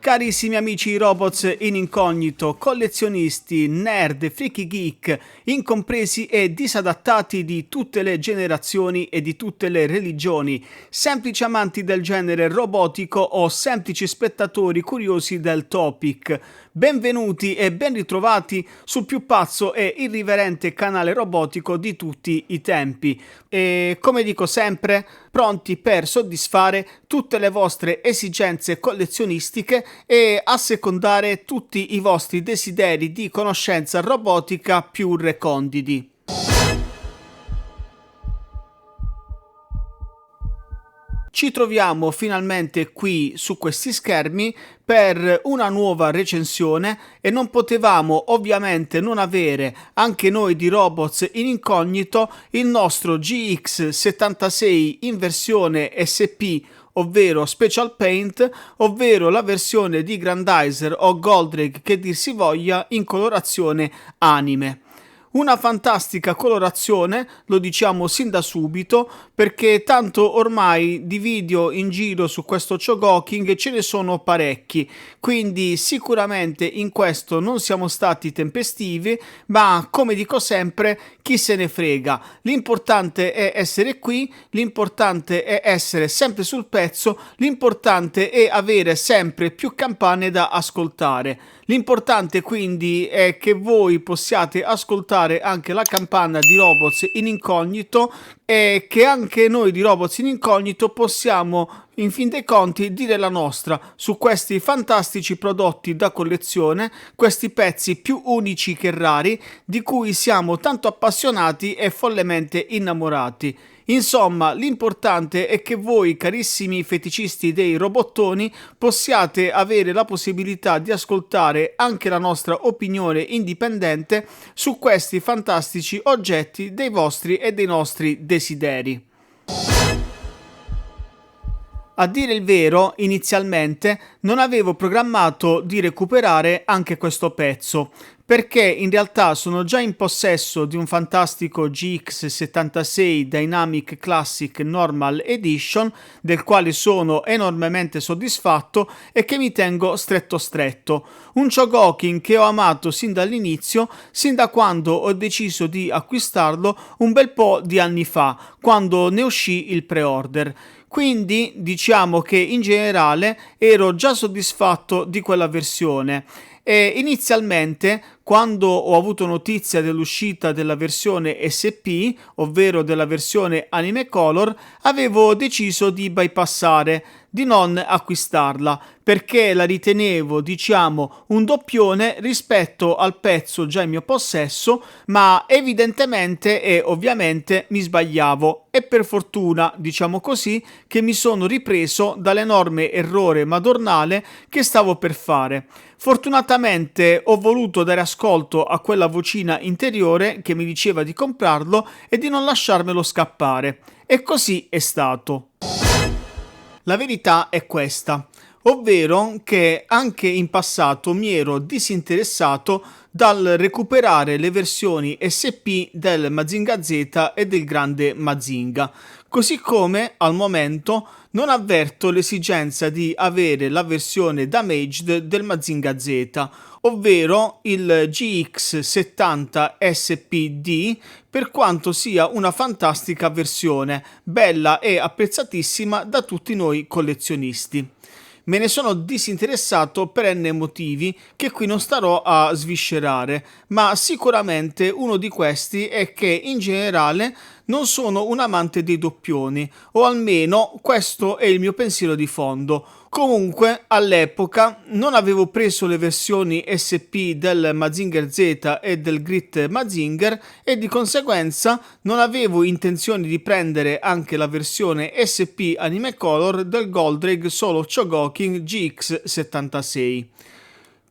Carissimi amici robots in incognito, collezionisti, nerd, freaky geek, incompresi e disadattati di tutte le generazioni e di tutte le religioni, semplici amanti del genere robotico o semplici spettatori curiosi del topic, benvenuti e ben ritrovati sul più pazzo e irriverente canale robotico di tutti i tempi. E come dico sempre, pronti per soddisfare tutte le vostre esigenze collezionistiche e assecondare tutti i vostri desideri di conoscenza robotica più reconditi. Ci troviamo finalmente qui su questi schermi per una nuova recensione e non potevamo ovviamente non avere anche noi di Robots in incognito il nostro GX76 in versione SP, ovvero Special Paint, ovvero la versione di Grandizer o Goldrake che dir si voglia in colorazione anime. Una fantastica colorazione, lo diciamo sin da subito, perché tanto ormai di video in giro su questo Chogoking ce ne sono parecchi, quindi sicuramente in questo non siamo stati tempestivi, ma come dico sempre, chi se ne frega. L'importante è essere qui, l'importante è essere sempre sul pezzo, l'importante è avere sempre più campane da ascoltare. L'importante quindi è che voi possiate ascoltare anche la campana di Robots in incognito e che anche noi di Robots in incognito possiamo in fin dei conti dire la nostra su questi fantastici prodotti da collezione, questi pezzi più unici che rari di cui siamo tanto appassionati e follemente innamorati. Insomma, l'importante è che voi, carissimi feticisti dei robottoni, possiate avere la possibilità di ascoltare anche la nostra opinione indipendente su questi fantastici oggetti dei vostri e dei nostri desideri. A dire il vero, inizialmente non avevo programmato di recuperare anche questo pezzo, perché in realtà sono già in possesso di un fantastico GX76 Dynamic Classic Normal Edition, del quale sono enormemente soddisfatto e che mi tengo stretto. Un Chogoking che ho amato sin dall'inizio, sin da quando ho deciso di acquistarlo un bel po' di anni fa, quando ne uscì il pre-order. Quindi diciamo che in generale ero già soddisfatto di quella versione e inizialmente quando ho avuto notizia dell'uscita della versione SP, ovvero della versione Anime Color, avevo deciso di bypassare, di non acquistarla, perché la ritenevo, diciamo, un doppione rispetto al pezzo già in mio possesso, ma evidentemente e ovviamente mi sbagliavo e per fortuna, diciamo così, che mi sono ripreso dall'enorme errore madornale che stavo per fare. Fortunatamente ho voluto dare ascolto a quella vocina interiore che mi diceva di comprarlo e di non lasciarmelo scappare. E così è stato. La verità è questa, ovvero che anche in passato mi ero disinteressato dal recuperare le versioni SP del Mazinga Z e del Grande Mazinga, così come al momento non avverto l'esigenza di avere la versione damaged del Mazinga Z, ovvero il GX70 SPD, per quanto sia una fantastica versione, bella e apprezzatissima da tutti noi collezionisti. Me ne sono disinteressato per n motivi che qui non starò a sviscerare, ma sicuramente uno di questi è che in generale non sono un amante dei doppioni, o almeno questo è il mio pensiero di fondo. Comunque, all'epoca non avevo preso le versioni SP del Mazinger Z e del Grit Mazinger e di conseguenza non avevo intenzione di prendere anche la versione SP Anime Color del Goldrake Solo Chogoking GX76.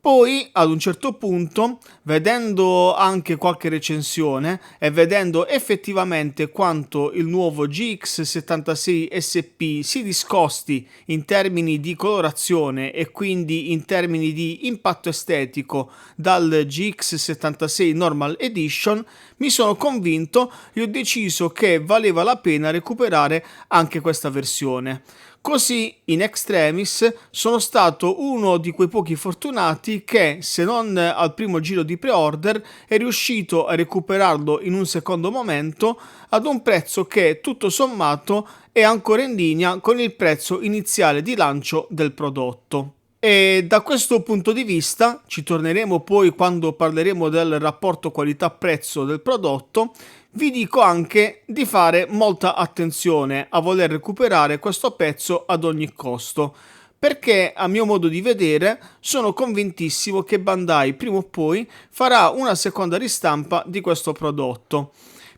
Poi, ad un certo punto, vedendo anche qualche recensione e vedendo effettivamente quanto il nuovo GX76 SP si discosti in termini di colorazione e quindi in termini di impatto estetico dal GX76 Normal Edition, mi sono convinto e ho deciso che valeva la pena recuperare anche questa versione. Così, in extremis, sono stato uno di quei pochi fortunati che, se non al primo giro di pre-order, è riuscito a recuperarlo in un secondo momento ad un prezzo che, tutto sommato, è ancora in linea con il prezzo iniziale di lancio del prodotto. E da questo punto di vista, ci torneremo poi quando parleremo del rapporto qualità-prezzo del prodotto, vi dico anche di fare molta attenzione a voler recuperare questo pezzo ad ogni costo, perché a mio modo di vedere sono convintissimo che Bandai prima o poi farà una seconda ristampa di questo prodotto,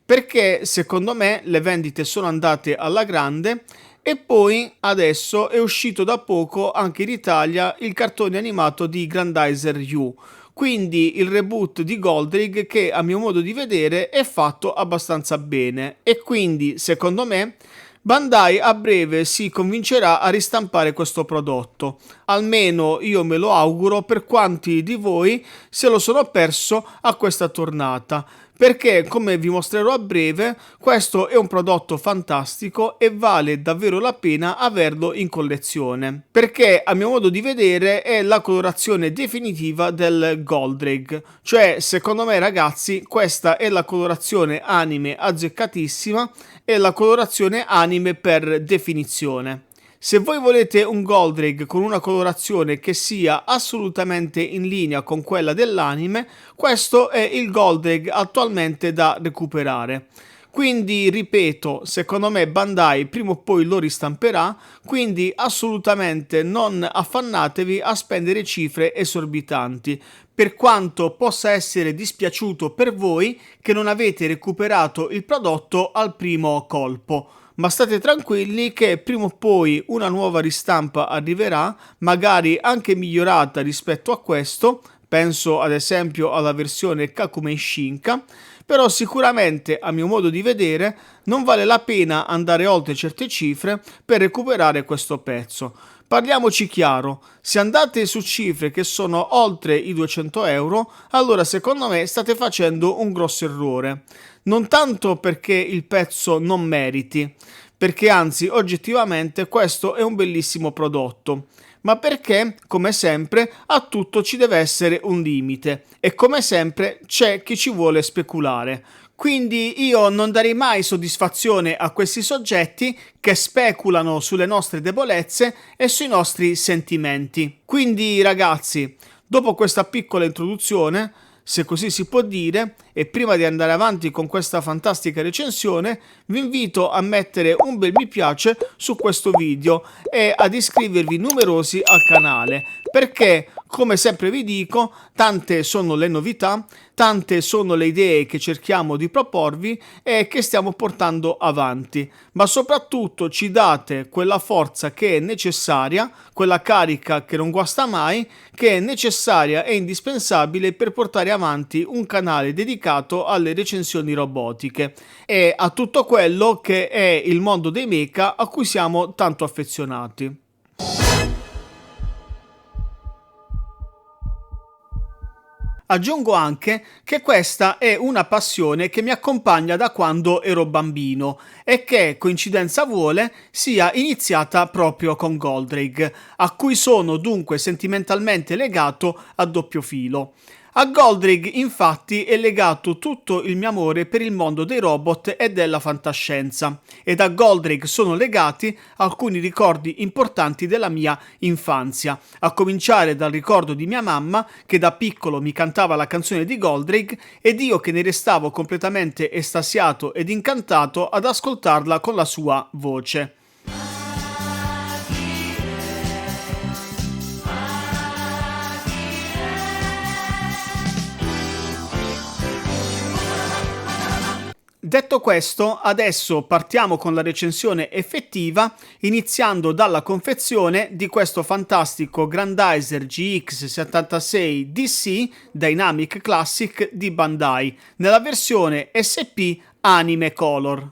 perché secondo me le vendite sono andate alla grande. E poi adesso è uscito da poco anche in Italia il cartone animato di Grandizer U, quindi il reboot di Goldrake che a mio modo di vedere è fatto abbastanza bene e quindi secondo me Bandai a breve si convincerà a ristampare questo prodotto. Almeno io me lo auguro per quanti di voi se lo sono perso a questa tornata. Perché, come vi mostrerò a breve, questo è un prodotto fantastico e vale davvero la pena averlo in collezione. Perché, a mio modo di vedere, è la colorazione definitiva del Goldrake. Cioè, secondo me, ragazzi, questa è la colorazione anime azzeccatissima e la colorazione anime per definizione. Se voi volete un Goldrake con una colorazione che sia assolutamente in linea con quella dell'anime, questo è il Goldrake attualmente da recuperare. Quindi, ripeto, secondo me Bandai prima o poi lo ristamperà, quindi assolutamente non affannatevi a spendere cifre esorbitanti, per quanto possa essere dispiaciuto per voi che non avete recuperato il prodotto al primo colpo. Ma state tranquilli che prima o poi una nuova ristampa arriverà, magari anche migliorata rispetto a questo, penso ad esempio alla versione Kakumei Shinka, però sicuramente a mio modo di vedere non vale la pena andare oltre certe cifre per recuperare questo pezzo. Parliamoci chiaro, se andate su cifre che sono oltre i 200 euro, allora secondo me state facendo un grosso errore. Non tanto perché il pezzo non meriti, perché anzi oggettivamente questo è un bellissimo prodotto, ma perché, come sempre, a tutto ci deve essere un limite e come sempre c'è chi ci vuole speculare. Quindi io non darei mai soddisfazione a questi soggetti che speculano sulle nostre debolezze e sui nostri sentimenti. Quindi ragazzi, dopo questa piccola introduzione, se così si può dire, e prima di andare avanti con questa fantastica recensione, vi invito a mettere un bel mi piace su questo video e ad iscrivervi numerosi al canale, perché, come sempre vi dico, tante sono le novità, tante sono le idee che cerchiamo di proporvi e che stiamo portando avanti, ma soprattutto ci date quella forza che è necessaria, quella carica che non guasta mai, che è necessaria e indispensabile per portare avanti un canale dedicato alle recensioni robotiche e a tutto quello che è il mondo dei mecha a cui siamo tanto affezionati. Aggiungo anche che questa è una passione che mi accompagna da quando ero bambino e che, coincidenza vuole, sia iniziata proprio con Goldrake, a cui sono dunque sentimentalmente legato a doppio filo. A Goldrake, infatti, è legato tutto il mio amore per il mondo dei robot e della fantascienza, ed a Goldrake sono legati alcuni ricordi importanti della mia infanzia, a cominciare dal ricordo di mia mamma che da piccolo mi cantava la canzone di Goldrake ed io che ne restavo completamente estasiato ed incantato ad ascoltarla con la sua voce. Detto questo, adesso partiamo con la recensione effettiva, iniziando dalla confezione di questo fantastico Grandizer GX76 DC Dynamic Classic di Bandai, nella versione SP Anime Color.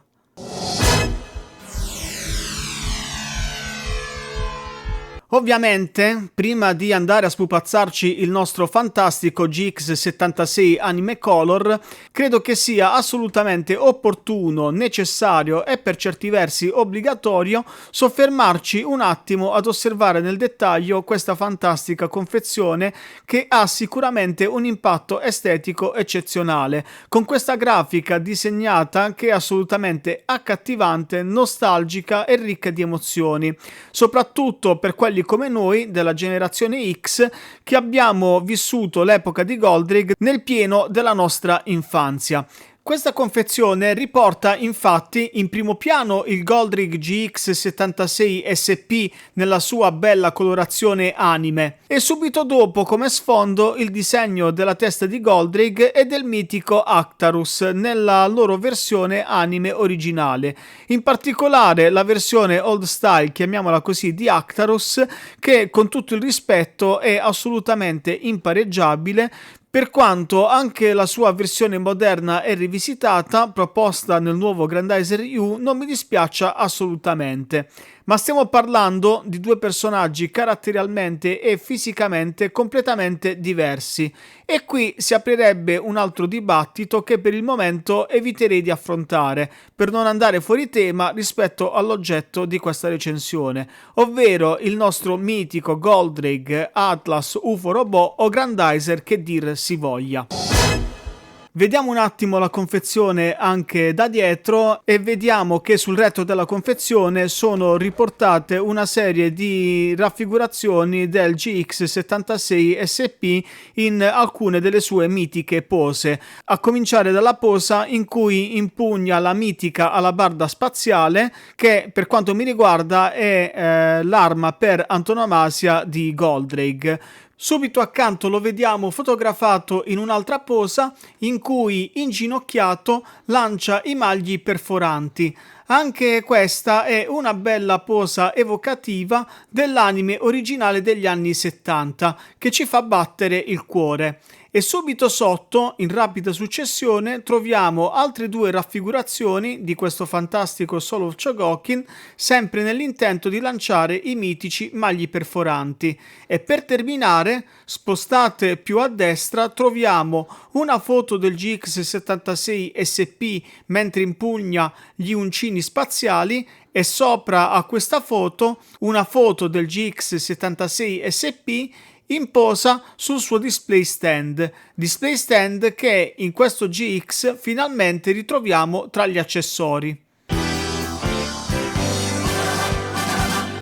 Ovviamente, prima di andare a spupazzarci il nostro fantastico GX76 Anime Color, credo che sia assolutamente opportuno, necessario e per certi versi obbligatorio soffermarci un attimo ad osservare nel dettaglio questa fantastica confezione che ha sicuramente un impatto estetico eccezionale, con questa grafica disegnata che è assolutamente accattivante, nostalgica e ricca di emozioni, soprattutto per quelli come noi della generazione X che abbiamo vissuto l'epoca di Goldrig nel pieno della nostra infanzia. Questa confezione riporta infatti in primo piano il Goldrig GX76 SP nella sua bella colorazione anime e subito dopo come sfondo il disegno della testa di Goldrig e del mitico Actarus nella loro versione anime originale, in particolare la versione old style, chiamiamola così, di Actarus, che con tutto il rispetto è assolutamente impareggiabile, per quanto anche la sua versione moderna e rivisitata, proposta nel nuovo Grandizer U, non mi dispiaccia assolutamente. Ma stiamo parlando di due personaggi caratterialmente e fisicamente completamente diversi, e qui si aprirebbe un altro dibattito che per il momento eviterei di affrontare, per non andare fuori tema rispetto all'oggetto di questa recensione, ovvero il nostro mitico Goldrig, Atlas, UFO Robot o Grandizer che dir si voglia. Vediamo un attimo la confezione anche da dietro e vediamo che sul retro della confezione sono riportate una serie di raffigurazioni del GX76 SP in alcune delle sue mitiche pose, a cominciare dalla posa in cui impugna la mitica alabarda spaziale che per quanto mi riguarda è l'arma per antonomasia di Goldrig. Subito accanto lo vediamo fotografato in un'altra posa in cui, inginocchiato, lancia i magli perforanti. Anche questa è una bella posa evocativa dell'anime originale degli anni 70 che ci fa battere il cuore. E subito sotto, in rapida successione, troviamo altre due raffigurazioni di questo fantastico Soul of Chogokin, sempre nell'intento di lanciare i mitici magli perforanti. E per terminare, spostate più a destra, troviamo una foto del GX76 SP mentre impugna gli uncini spaziali e sopra a questa foto una foto del GX76 SP in posa sul suo display stand che in questo GX finalmente ritroviamo tra gli accessori.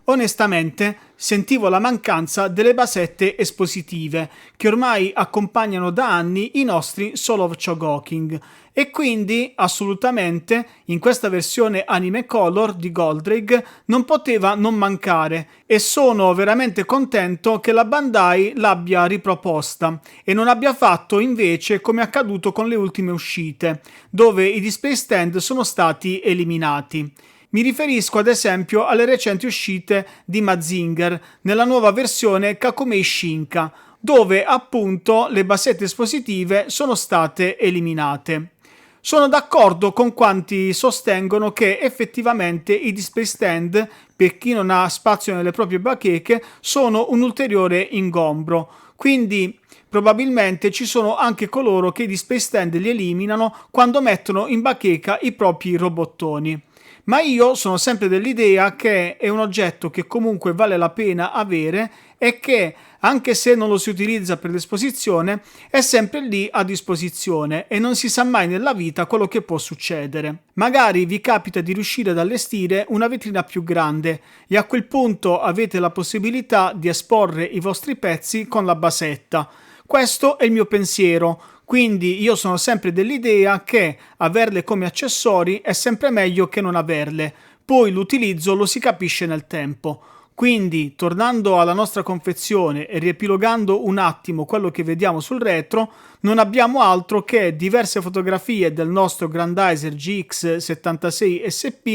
Onestamente sentivo la mancanza delle basette espositive che ormai accompagnano da anni i nostri Soul of Chogokin e quindi assolutamente in questa versione anime color di Goldrig non poteva non mancare e sono veramente contento che la Bandai l'abbia riproposta e non abbia fatto invece come accaduto con le ultime uscite dove i display stand sono stati eliminati. Mi riferisco ad esempio alle recenti uscite di Mazinger nella nuova versione Kakumei Shinka, dove appunto le basette espositive sono state eliminate. Sono d'accordo con quanti sostengono che effettivamente i display stand, per chi non ha spazio nelle proprie bacheche, sono un ulteriore ingombro. Quindi probabilmente ci sono anche coloro che i display stand li eliminano quando mettono in bacheca i propri robottoni. Ma io sono sempre dell'idea che è un oggetto che comunque vale la pena avere e che, anche se non lo si utilizza per l'esposizione, è sempre lì a disposizione e non si sa mai nella vita quello che può succedere. Magari vi capita di riuscire ad allestire una vetrina più grande e a quel punto avete la possibilità di esporre i vostri pezzi con la basetta. Questo è il mio pensiero. Quindi io sono sempre dell'idea che averle come accessori è sempre meglio che non averle, poi l'utilizzo lo si capisce nel tempo. Quindi, tornando alla nostra confezione e riepilogando un attimo quello che vediamo sul retro, non abbiamo altro che diverse fotografie del nostro Grandizer GX76 SP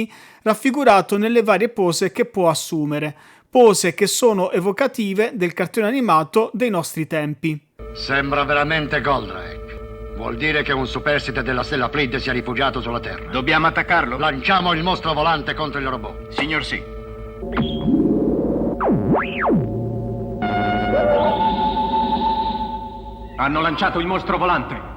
raffigurato nelle varie pose che può assumere, pose che sono evocative del cartone animato dei nostri tempi. Sembra veramente Goldrake. Vuol dire che un superstite della stella Pleiade si è rifugiato sulla Terra. Dobbiamo attaccarlo? Lanciamo il mostro volante contro il robot. Signor sì. Hanno lanciato il mostro volante.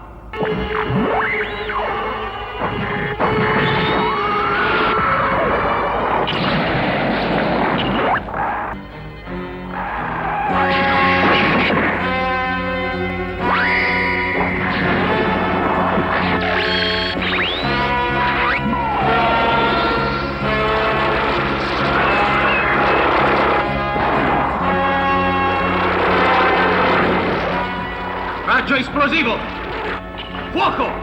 Raggio esplosivo! Fuoco!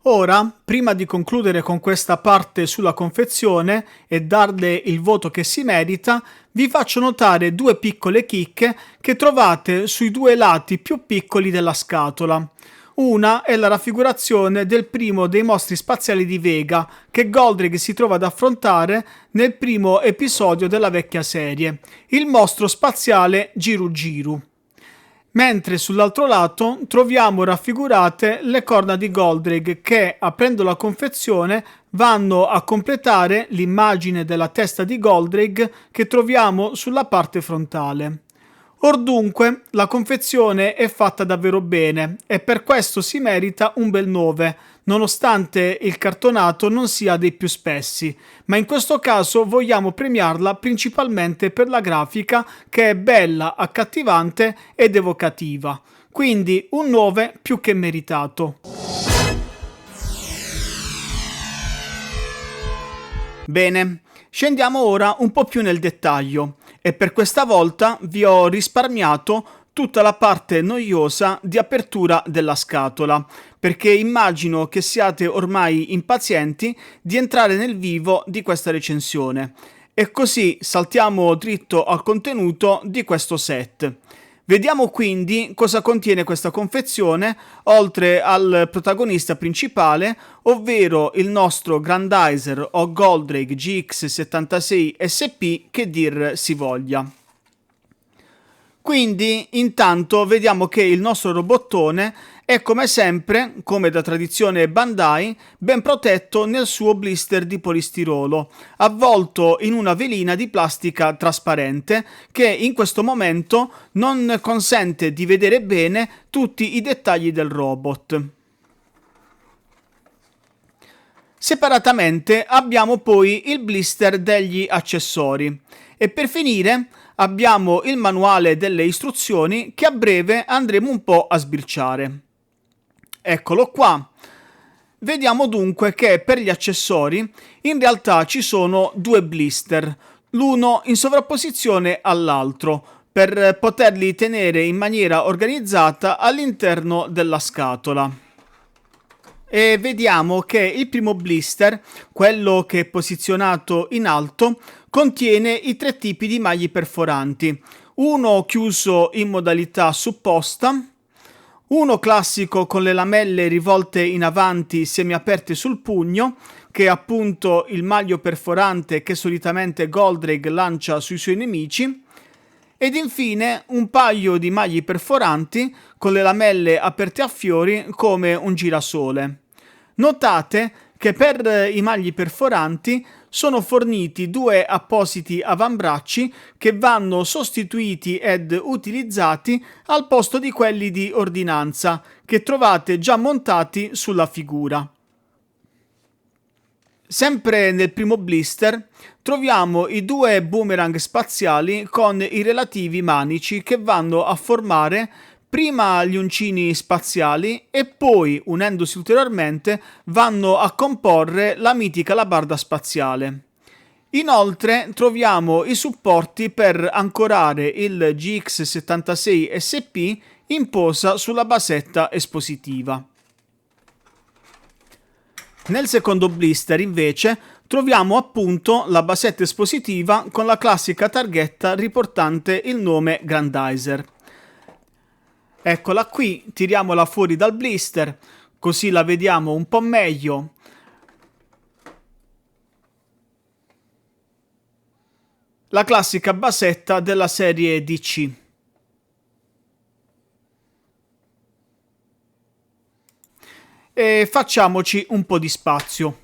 Ora, prima di concludere con questa parte sulla confezione e darle il voto che si merita, vi faccio notare due piccole chicche che trovate sui due lati più piccoli della scatola. Una è la raffigurazione del primo dei mostri spaziali di Vega che Goldrake si trova ad affrontare nel primo episodio della vecchia serie, il mostro spaziale Giru Giru. Mentre sull'altro lato troviamo raffigurate le corna di Goldrake che, aprendo la confezione, vanno a completare l'immagine della testa di Goldrake che troviamo sulla parte frontale. Or dunque, la confezione è fatta davvero bene e per questo si merita un bel 9, nonostante il cartonato non sia dei più spessi, ma in questo caso vogliamo premiarla principalmente per la grafica che è bella, accattivante ed evocativa. Quindi un 9 più che meritato. Bene, scendiamo ora un po' più nel dettaglio e per questa volta vi ho risparmiato tutta la parte noiosa di apertura della scatola, perché immagino che siate ormai impazienti di entrare nel vivo di questa recensione. E così saltiamo dritto al contenuto di questo set. Vediamo quindi cosa contiene questa confezione, oltre al protagonista principale, ovvero il nostro Grandizer o Goldrake GX76 SP, che dir si voglia. Quindi, intanto, vediamo che il nostro robottone è come sempre, come da tradizione Bandai, ben protetto nel suo blister di polistirolo, avvolto in una velina di plastica trasparente che in questo momento non consente di vedere bene tutti i dettagli del robot. Separatamente abbiamo poi il blister degli accessori e per finire abbiamo il manuale delle istruzioni che a breve andremo un po' a sbirciare. Eccolo qua. Vediamo dunque che per gli accessori in realtà ci sono due blister, l'uno in sovrapposizione all'altro, per poterli tenere in maniera organizzata all'interno della scatola. E vediamo che il primo blister, quello che è posizionato in alto, contiene i tre tipi di magli perforanti, uno chiuso in modalità supposta, uno classico con le lamelle rivolte in avanti semiaperte sul pugno, che è appunto il maglio perforante che solitamente Goldrake lancia sui suoi nemici, ed infine un paio di magli perforanti con le lamelle aperte a fiori come un girasole. Notate che per i magli perforanti sono forniti due appositi avambracci che vanno sostituiti ed utilizzati al posto di quelli di ordinanza che trovate già montati sulla figura. Sempre nel primo blister troviamo i due boomerang spaziali con i relativi manici che vanno a formare prima gli uncini spaziali e poi, unendosi ulteriormente, vanno a comporre la mitica alabarda spaziale. Inoltre troviamo i supporti per ancorare il GX76 SP in posa sulla basetta espositiva. Nel secondo blister invece troviamo appunto la basetta espositiva con la classica targhetta riportante il nome Grandizer. Eccola qui, tiriamola fuori dal blister, così la vediamo un po' meglio. La classica basetta della serie DC. E facciamoci un po' di spazio.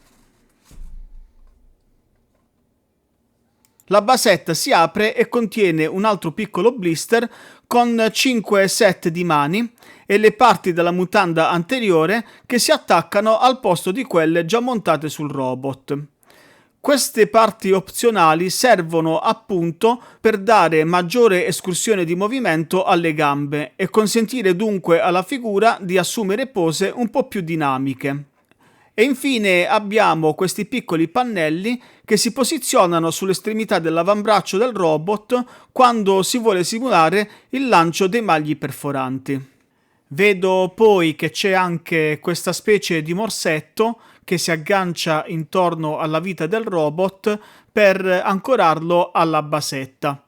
La basetta si apre e contiene un altro piccolo blister con 5 set di mani e le parti della mutanda anteriore che si attaccano al posto di quelle già montate sul robot. Queste parti opzionali servono appunto per dare maggiore escursione di movimento alle gambe e consentire dunque alla figura di assumere pose un po' più dinamiche. E infine abbiamo questi piccoli pannelli che si posizionano sull'estremità dell'avambraccio del robot quando si vuole simulare il lancio dei magli perforanti. Vedo poi che c'è anche questa specie di morsetto che si aggancia intorno alla vita del robot per ancorarlo alla basetta.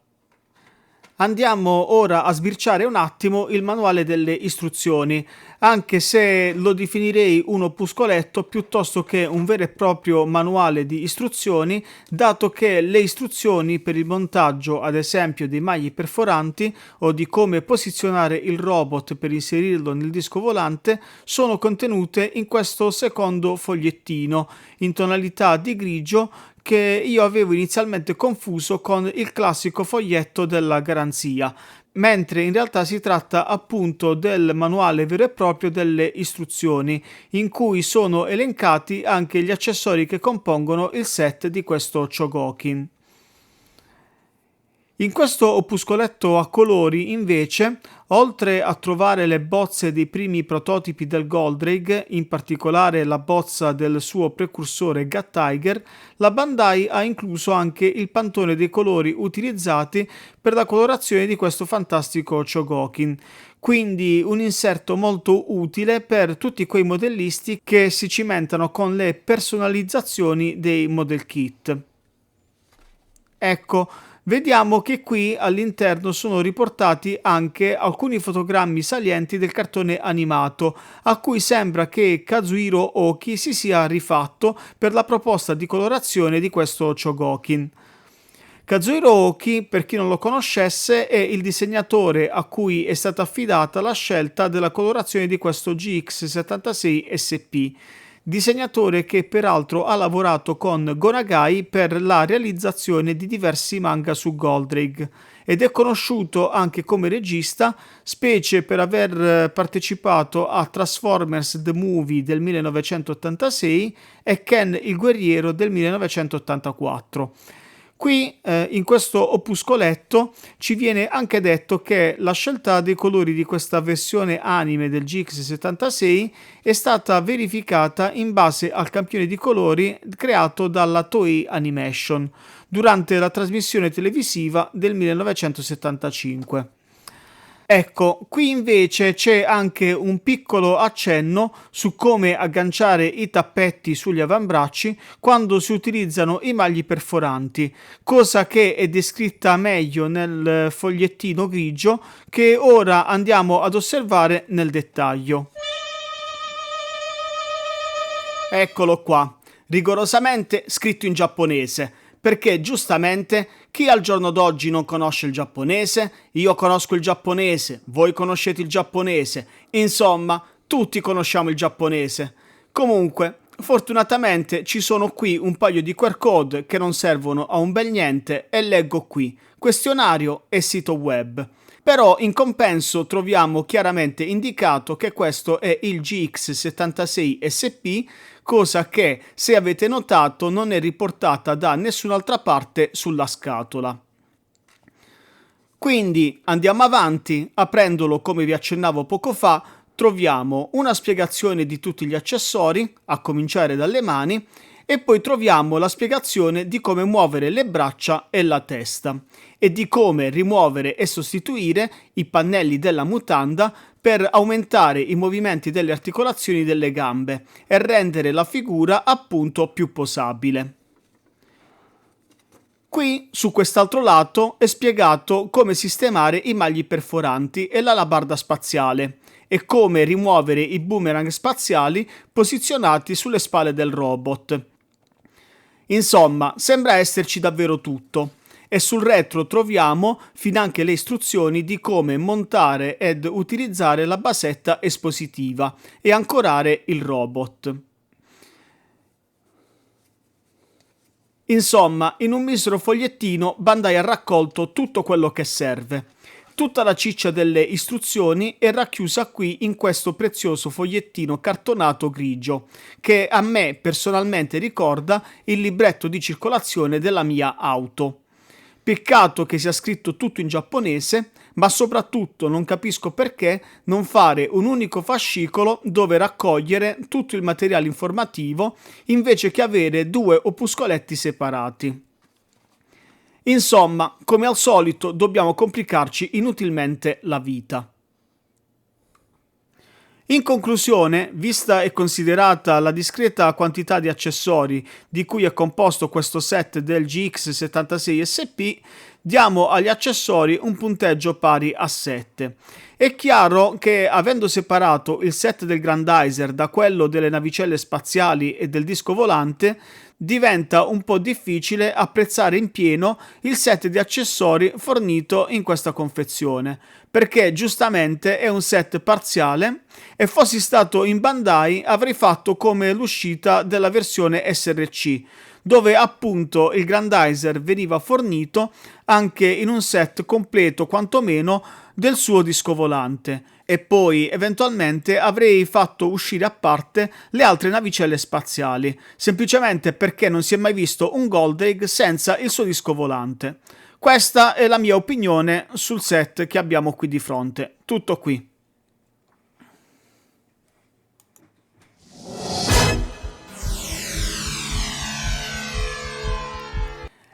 Andiamo ora a sbirciare un attimo il manuale delle istruzioni, anche se lo definirei un opuscoletto piuttosto che un vero e proprio manuale di istruzioni, dato che le istruzioni per il montaggio, ad esempio, dei magli perforanti o di come posizionare il robot per inserirlo nel disco volante sono contenute in questo secondo fogliettino in tonalità di grigio che io avevo inizialmente confuso con il classico foglietto della garanzia, mentre in realtà si tratta appunto del manuale vero e proprio delle istruzioni, in cui sono elencati anche gli accessori che compongono il set di questo Chogokin. In questo opuscoletto a colori, invece, oltre a trovare le bozze dei primi prototipi del Goldrake, in particolare la bozza del suo precursore Gut Tiger, la Bandai ha incluso anche il pantone dei colori utilizzati per la colorazione di questo fantastico Chogokin. Quindi un inserto molto utile per tutti quei modellisti che si cimentano con le personalizzazioni dei model kit. Ecco, vediamo che qui all'interno sono riportati anche alcuni fotogrammi salienti del cartone animato, a cui sembra che Kazuhiro Oki si sia rifatto per la proposta di colorazione di questo Chogokin. Kazuhiro Oki, per chi non lo conoscesse, è il disegnatore a cui è stata affidata la scelta della colorazione di questo GX76 SP. Disegnatore che peraltro ha lavorato con Go Nagai per la realizzazione di diversi manga su Goldrake ed è conosciuto anche come regista, specie per aver partecipato a Transformers The Movie del 1986 e Ken il Guerriero del 1984. Qui in questo opuscoletto ci viene anche detto che la scelta dei colori di questa versione anime del GX76 è stata verificata in base al campione di colori creato dalla Toei Animation durante la trasmissione televisiva del 1975. Ecco, qui invece c'è anche un piccolo accenno su come agganciare i tappetti sugli avambracci quando si utilizzano i magli perforanti, cosa che è descritta meglio nel fogliettino grigio che ora andiamo ad osservare nel dettaglio. Eccolo qua, rigorosamente scritto in giapponese, perché giustamente chi al giorno d'oggi non conosce il giapponese? Io conosco il giapponese, voi conoscete il giapponese, insomma, tutti conosciamo il giapponese. Comunque, Fortunatamente ci sono qui un paio di QR code che non servono a un bel niente e leggo qui questionario e sito web. Però in compenso troviamo chiaramente indicato che questo è il GX76SP, cosa che, se avete notato, non è riportata da nessun'altra parte sulla scatola. Quindi andiamo avanti, aprendolo come vi accennavo poco fa, troviamo una spiegazione di tutti gli accessori, a cominciare dalle mani, e poi troviamo la spiegazione di come muovere le braccia e la testa e di come rimuovere e sostituire i pannelli della mutanda per aumentare i movimenti delle articolazioni delle gambe e rendere la figura appunto più posabile. Qui, su quest'altro lato, è spiegato come sistemare i magli perforanti e l'alabarda spaziale e come rimuovere i boomerang spaziali posizionati sulle spalle del robot. Insomma, sembra esserci davvero tutto. E sul retro troviamo finanche le istruzioni di come montare ed utilizzare la basetta espositiva e ancorare il robot. Insomma, in un misero fogliettino Bandai ha raccolto tutto quello che serve. Tutta la ciccia delle istruzioni è racchiusa qui in questo prezioso fogliettino cartonato grigio, che a me personalmente ricorda il libretto di circolazione della mia auto. Peccato che sia scritto tutto in giapponese, ma soprattutto non capisco perché non fare un unico fascicolo dove raccogliere tutto il materiale informativo invece che avere 2 opuscoletti separati. Insomma, come al solito, dobbiamo complicarci inutilmente la vita. In conclusione, vista e considerata la discreta quantità di accessori di cui è composto questo set del GX76SP, diamo agli accessori un punteggio pari a 7. È chiaro che, avendo separato il set del Grandizer da quello delle navicelle spaziali e del disco volante, diventa un po' difficile apprezzare in pieno il set di accessori fornito in questa confezione, perché giustamente è un set parziale e fossi stato in Bandai avrei fatto come l'uscita della versione SRC, dove appunto il Grandizer veniva fornito anche in un set completo quantomeno del suo disco volante, e poi eventualmente avrei fatto uscire a parte le altre navicelle spaziali, semplicemente perché non si è mai visto un Goldrake senza il suo disco volante. Questa è la mia opinione sul set che abbiamo qui di fronte. Tutto qui.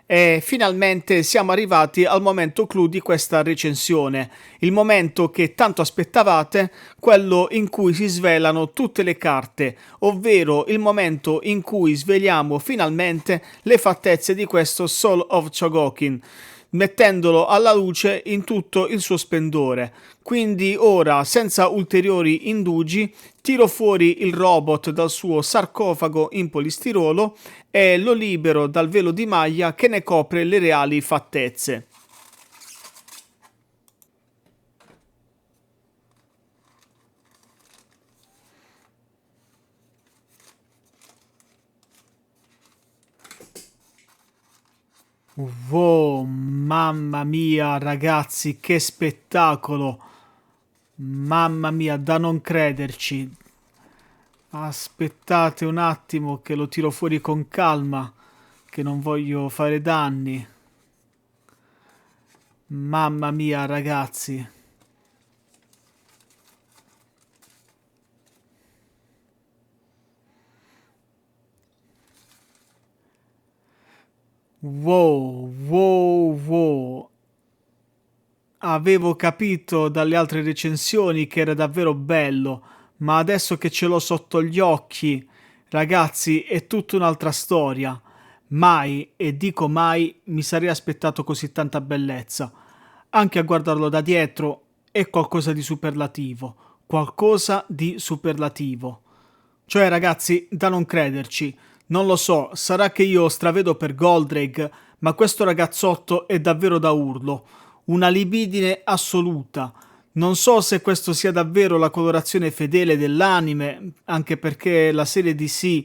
E finalmente siamo arrivati al momento clou di questa recensione, il momento che tanto aspettavate, quello in cui si svelano tutte le carte, ovvero il momento in cui sveliamo finalmente le fattezze di questo Soul of Chogokin, mettendolo alla luce in tutto il suo splendore. Quindi ora, senza ulteriori indugi, tiro fuori il robot dal suo sarcofago in polistirolo e lo libero dal velo di maglia che ne copre le reali fattezze. Wow, mamma mia ragazzi, che spettacolo! Mamma mia, da non crederci. Aspettate un attimo che lo tiro fuori con calma, che non voglio fare danni. Mamma mia ragazzi. Wow, wow, wow. Avevo capito dalle altre recensioni che era davvero bello, ma adesso che ce l'ho sotto gli occhi, ragazzi, è tutta un'altra storia. Mai, e dico mai, mi sarei aspettato così tanta bellezza. Anche a guardarlo da dietro è qualcosa di superlativo, qualcosa di superlativo. Cioè, ragazzi, da non crederci. Non lo so, sarà che io stravedo per Goldrake, ma questo ragazzotto è davvero da urlo. Una libidine assoluta. Non so se questo sia davvero la colorazione fedele dell'anime, anche perché la serie DC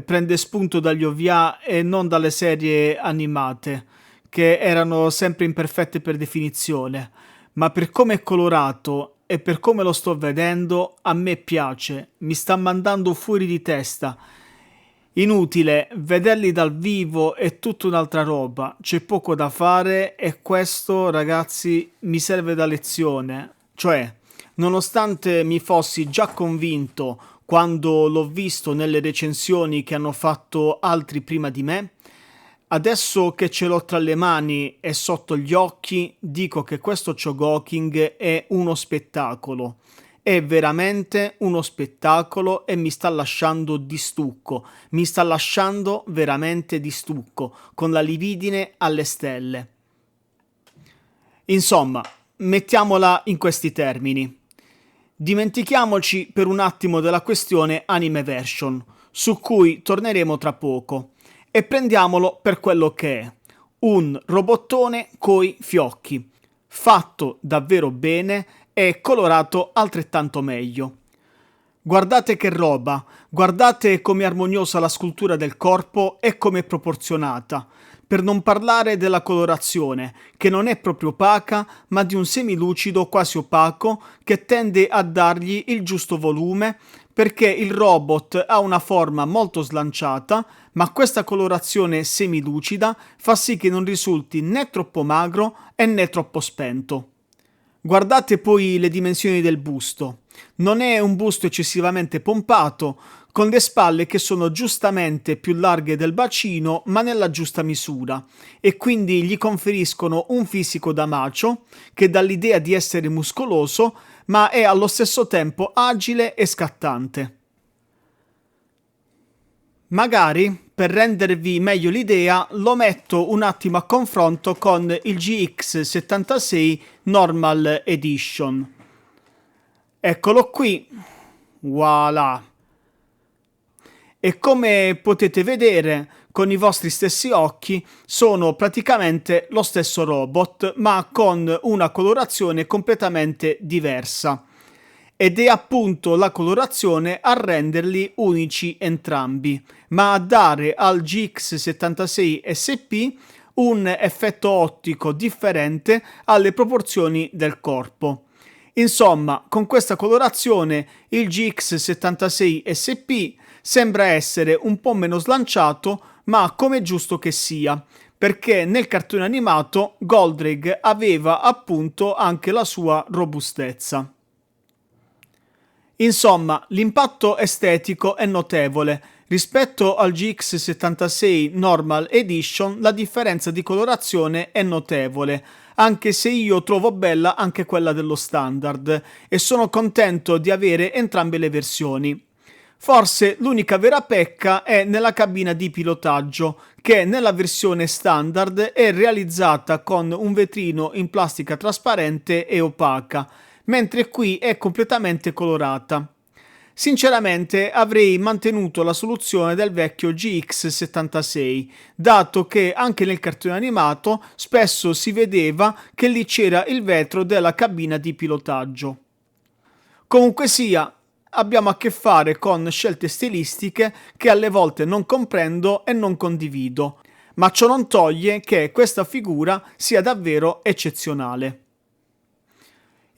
prende spunto dagli OVA e non dalle serie animate, che erano sempre imperfette per definizione, ma per come è colorato e per come lo sto vedendo a me piace, mi sta mandando fuori di testa. Inutile, vederli dal vivo è tutta un'altra roba, c'è poco da fare e questo, ragazzi, mi serve da lezione. Cioè, nonostante mi fossi già convinto quando l'ho visto nelle recensioni che hanno fatto altri prima di me, adesso che ce l'ho tra le mani e sotto gli occhi, dico che questo Chogoking è uno spettacolo. È veramente uno spettacolo e mi sta lasciando di stucco, mi sta lasciando veramente di stucco, con la lividine alle stelle. Insomma, mettiamola in questi termini. Dimentichiamoci per un attimo della questione anime version, su cui torneremo tra poco, e prendiamolo per quello che è, un robottone coi fiocchi, fatto davvero bene e colorato altrettanto meglio. Guardate che roba, guardate com'è armoniosa la scultura del corpo e com'è proporzionata, per non parlare della colorazione, che non è proprio opaca, ma di un semilucido quasi opaco che tende a dargli il giusto volume, perché il robot ha una forma molto slanciata, ma questa colorazione semilucida fa sì che non risulti né troppo magro e né troppo spento. Guardate poi le dimensioni del busto. Non è un busto eccessivamente pompato, con le spalle che sono giustamente più larghe del bacino, ma nella giusta misura, e quindi gli conferiscono un fisico da macho che dà l'idea di essere muscoloso, ma è allo stesso tempo agile e scattante. Magari, per rendervi meglio l'idea, lo metto un attimo a confronto con il GX76 Normal Edition. Eccolo qui, voilà. E come potete vedere con i vostri stessi occhi, sono praticamente lo stesso robot, ma con una colorazione completamente diversa. Ed è appunto la colorazione a renderli unici entrambi, ma a dare al GX76 SP un effetto ottico differente alle proporzioni del corpo. Insomma, con questa colorazione il GX76 SP sembra essere un po' meno slanciato, ma come giusto che sia, perché nel cartone animato Goldrake aveva appunto anche la sua robustezza. Insomma, l'impatto estetico è notevole. Rispetto al GX76 Normal Edition la differenza di colorazione è notevole, anche se io trovo bella anche quella dello standard e sono contento di avere entrambe le versioni. Forse l'unica vera pecca è nella cabina di pilotaggio, che nella versione standard è realizzata con un vetrino in plastica trasparente e opaca, mentre qui è completamente colorata. Sinceramente avrei mantenuto la soluzione del vecchio GX76, dato che anche nel cartone animato spesso si vedeva che lì c'era il vetro della cabina di pilotaggio. Comunque sia, abbiamo a che fare con scelte stilistiche che alle volte non comprendo e non condivido, ma ciò non toglie che questa figura sia davvero eccezionale.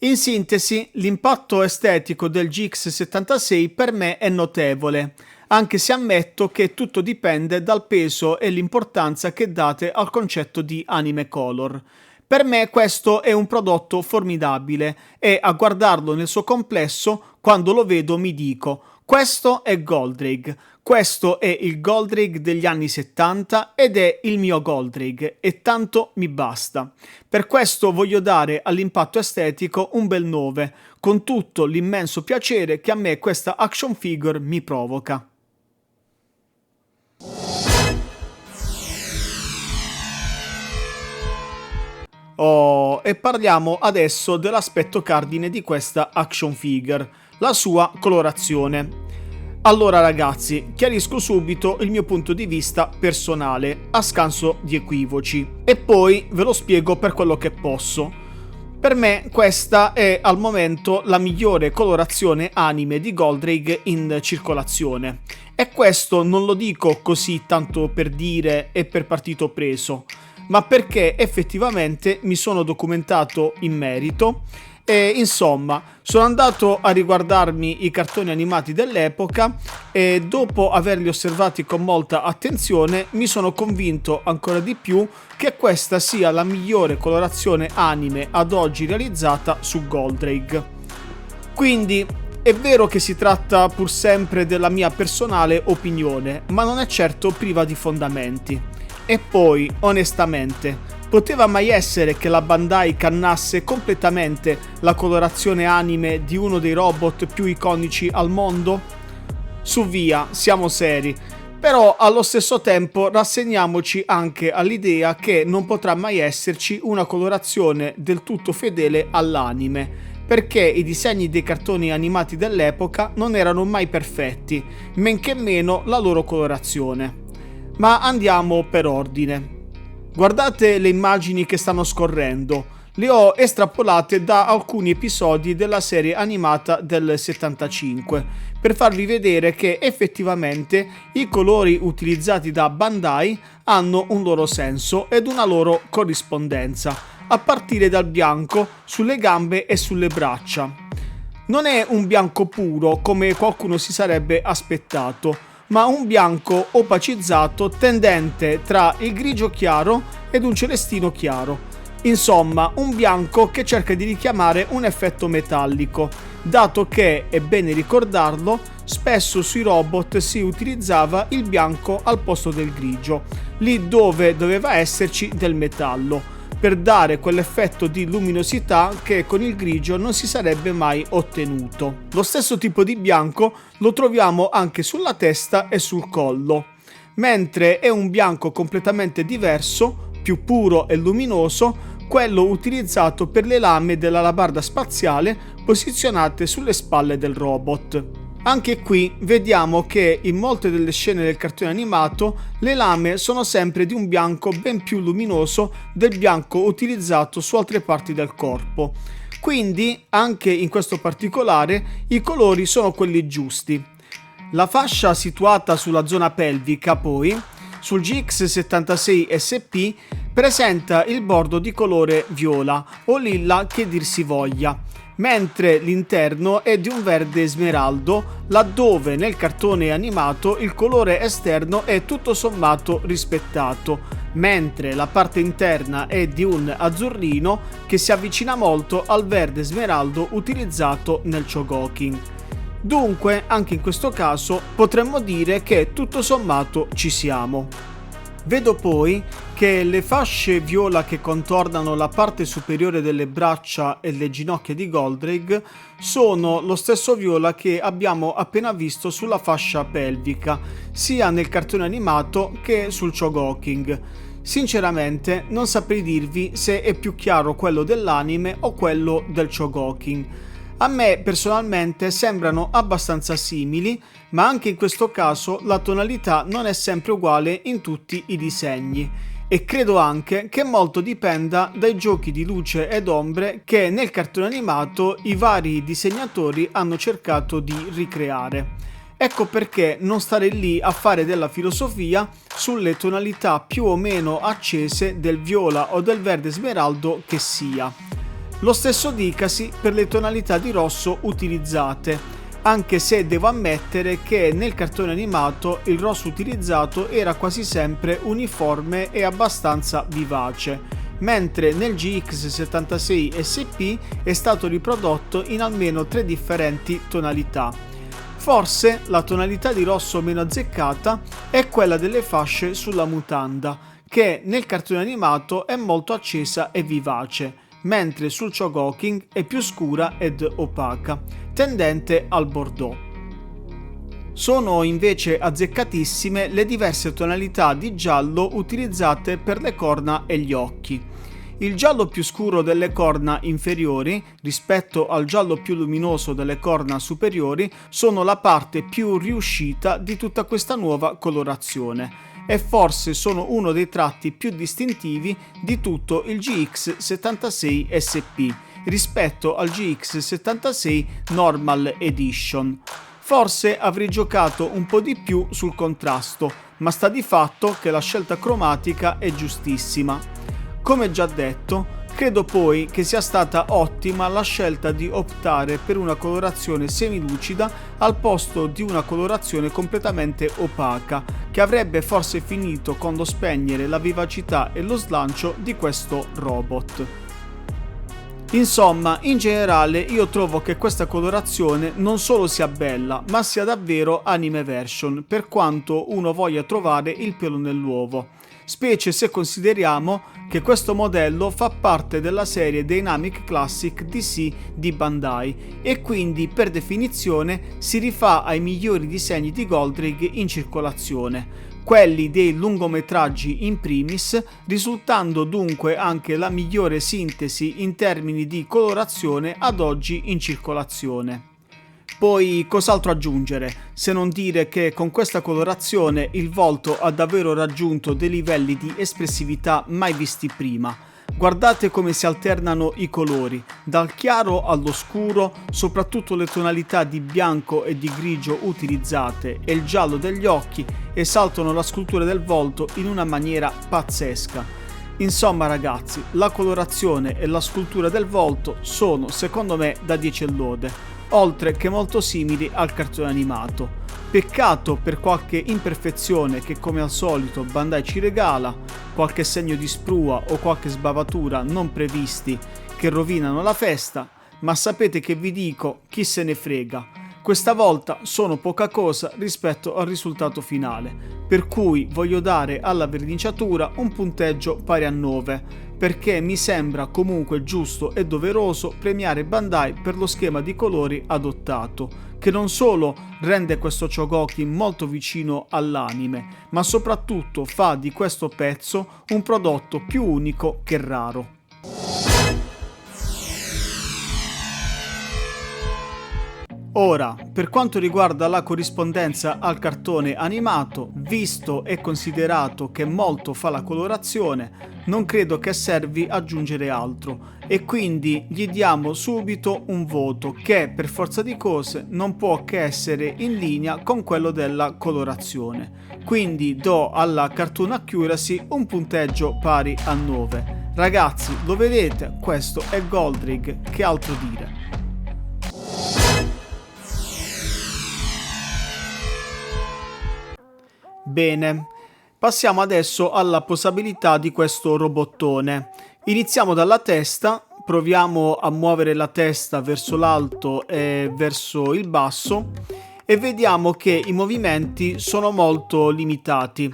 In sintesi, l'impatto estetico del GX76 per me è notevole, anche se ammetto che tutto dipende dal peso e l'importanza che date al concetto di anime color. Per me questo è un prodotto formidabile e a guardarlo nel suo complesso, quando lo vedo mi dico: questo è Goldrake, questo è il Goldrake degli anni 70 ed è il mio Goldrake e tanto mi basta. Per questo voglio dare all'impatto estetico un bel 9, con tutto l'immenso piacere che a me questa action figure mi provoca. Oh, e parliamo adesso dell'aspetto cardine di questa action figure, la sua colorazione. Allora ragazzi, chiarisco subito il mio punto di vista personale, a scanso di equivoci, e poi ve lo spiego per quello che posso. Per me questa è al momento la migliore colorazione anime di Goldrake in circolazione. E questo non lo dico così tanto per dire e per partito preso, ma perché effettivamente mi sono documentato in merito e insomma sono andato a riguardarmi i cartoni animati dell'epoca e dopo averli osservati con molta attenzione mi sono convinto ancora di più che questa sia la migliore colorazione anime ad oggi realizzata su Goldrake. Quindi è vero che si tratta pur sempre della mia personale opinione, ma non è certo priva di fondamenti. E poi, onestamente, poteva mai essere che la Bandai cannasse completamente la colorazione anime di uno dei robot più iconici al mondo? Su via, siamo seri. Però allo stesso tempo rassegniamoci anche all'idea che non potrà mai esserci una colorazione del tutto fedele all'anime, perché i disegni dei cartoni animati dell'epoca non erano mai perfetti, men che meno la loro colorazione. Ma andiamo per ordine. Guardate le immagini che stanno scorrendo, le ho estrapolate da alcuni episodi della serie animata del 75 per farvi vedere che effettivamente i colori utilizzati da Bandai hanno un loro senso ed una loro corrispondenza, a partire dal bianco sulle gambe e sulle braccia. Non è un bianco puro come qualcuno si sarebbe aspettato, ma un bianco opacizzato tendente tra il grigio chiaro ed un celestino chiaro. Insomma, un bianco che cerca di richiamare un effetto metallico, dato che, è bene ricordarlo, spesso sui robot si utilizzava il bianco al posto del grigio, lì dove doveva esserci del metallo, per dare quell'effetto di luminosità che con il grigio non si sarebbe mai ottenuto. Lo stesso tipo di bianco lo troviamo anche sulla testa e sul collo, mentre è un bianco completamente diverso, più puro e luminoso, quello utilizzato per le lame dell'alabarda spaziale posizionate sulle spalle del robot. Anche qui vediamo che in molte delle scene del cartone animato le lame sono sempre di un bianco ben più luminoso del bianco utilizzato su altre parti del corpo. Quindi anche in questo particolare i colori sono quelli giusti. La fascia situata sulla zona pelvica poi, sul GX76 SP, presenta il bordo di colore viola o lilla che dir si voglia, mentre l'interno è di un verde smeraldo, laddove nel cartone animato il colore esterno è tutto sommato rispettato, mentre la parte interna è di un azzurrino che si avvicina molto al verde smeraldo utilizzato nel Chogokin. Dunque, anche in questo caso potremmo dire che tutto sommato ci siamo. Vedo poi che le fasce viola che contornano la parte superiore delle braccia e le ginocchia di Goldrake sono lo stesso viola che abbiamo appena visto sulla fascia pelvica, sia nel cartone animato che sul Chogokin. Sinceramente non saprei dirvi se è più chiaro quello dell'anime o quello del Chogokin. A me personalmente sembrano abbastanza simili, ma anche in questo caso la tonalità non è sempre uguale in tutti i disegni e credo anche che molto dipenda dai giochi di luce ed ombre che nel cartone animato i vari disegnatori hanno cercato di ricreare. Ecco perché non stare lì a fare della filosofia sulle tonalità più o meno accese del viola o del verde smeraldo che sia. Lo stesso dicasi per le tonalità di rosso utilizzate, anche se devo ammettere che nel cartone animato il rosso utilizzato era quasi sempre uniforme e abbastanza vivace, mentre nel GX76 SP è stato riprodotto in almeno 3 differenti tonalità. Forse la tonalità di rosso meno azzeccata è quella delle fasce sulla mutanda, che nel cartone animato è molto accesa e vivace, mentre sul Chogokin è più scura ed opaca, tendente al bordeaux. Sono invece azzeccatissime le diverse tonalità di giallo utilizzate per le corna e gli occhi. Il giallo più scuro delle corna inferiori rispetto al giallo più luminoso delle corna superiori sono la parte più riuscita di tutta questa nuova colorazione, e forse sono uno dei tratti più distintivi di tutto il GX76 SP rispetto al GX76 Normal Edition. Forse avrei giocato un po' di più sul contrasto, ma sta di fatto che la scelta cromatica è giustissima. Come già detto, credo poi che sia stata ottima la scelta di optare per una colorazione semilucida al posto di una colorazione completamente opaca, che avrebbe forse finito con lo spegnere la vivacità e lo slancio di questo robot. Insomma, in generale io trovo che questa colorazione non solo sia bella, ma sia davvero anime version, per quanto uno voglia trovare il pelo nell'uovo, specie se consideriamo che questo modello fa parte della serie Dynamic Classic DC di Bandai e quindi per definizione si rifà ai migliori disegni di Goldrig in circolazione, quelli dei lungometraggi in primis, risultando dunque anche la migliore sintesi in termini di colorazione ad oggi in circolazione. Poi cos'altro aggiungere, se non dire che con questa colorazione il volto ha davvero raggiunto dei livelli di espressività mai visti prima. Guardate come si alternano i colori, dal chiaro allo scuro, soprattutto le tonalità di bianco e di grigio utilizzate e il giallo degli occhi esaltano la scultura del volto in una maniera pazzesca. Insomma ragazzi, la colorazione e la scultura del volto sono, secondo me, da 10 e lode, oltre che molto simili al cartone animato. Peccato per qualche imperfezione che come al solito Bandai ci regala, qualche segno di sprua o qualche sbavatura non previsti che rovinano la festa, ma sapete che vi dico, chi se ne frega. Questa volta sono poca cosa rispetto al risultato finale, per cui voglio dare alla verniciatura un punteggio pari a 9, perché mi sembra comunque giusto e doveroso premiare Bandai per lo schema di colori adottato, che non solo rende questo Chogoki molto vicino all'anime, ma soprattutto fa di questo pezzo un prodotto più unico che raro. Ora, per quanto riguarda la corrispondenza al cartone animato, visto e considerato che molto fa la colorazione, non credo che servi aggiungere altro e quindi gli diamo subito un voto che per forza di cose non può che essere in linea con quello della colorazione. Quindi do alla Cartoon Accuracy un punteggio pari a 9. Ragazzi, lo vedete? Questo è Goldrig, che altro dire? Bene, passiamo adesso alla posabilità di questo robottone. Iniziamo dalla testa, proviamo a muovere la testa verso l'alto e verso il basso e vediamo che i movimenti sono molto limitati.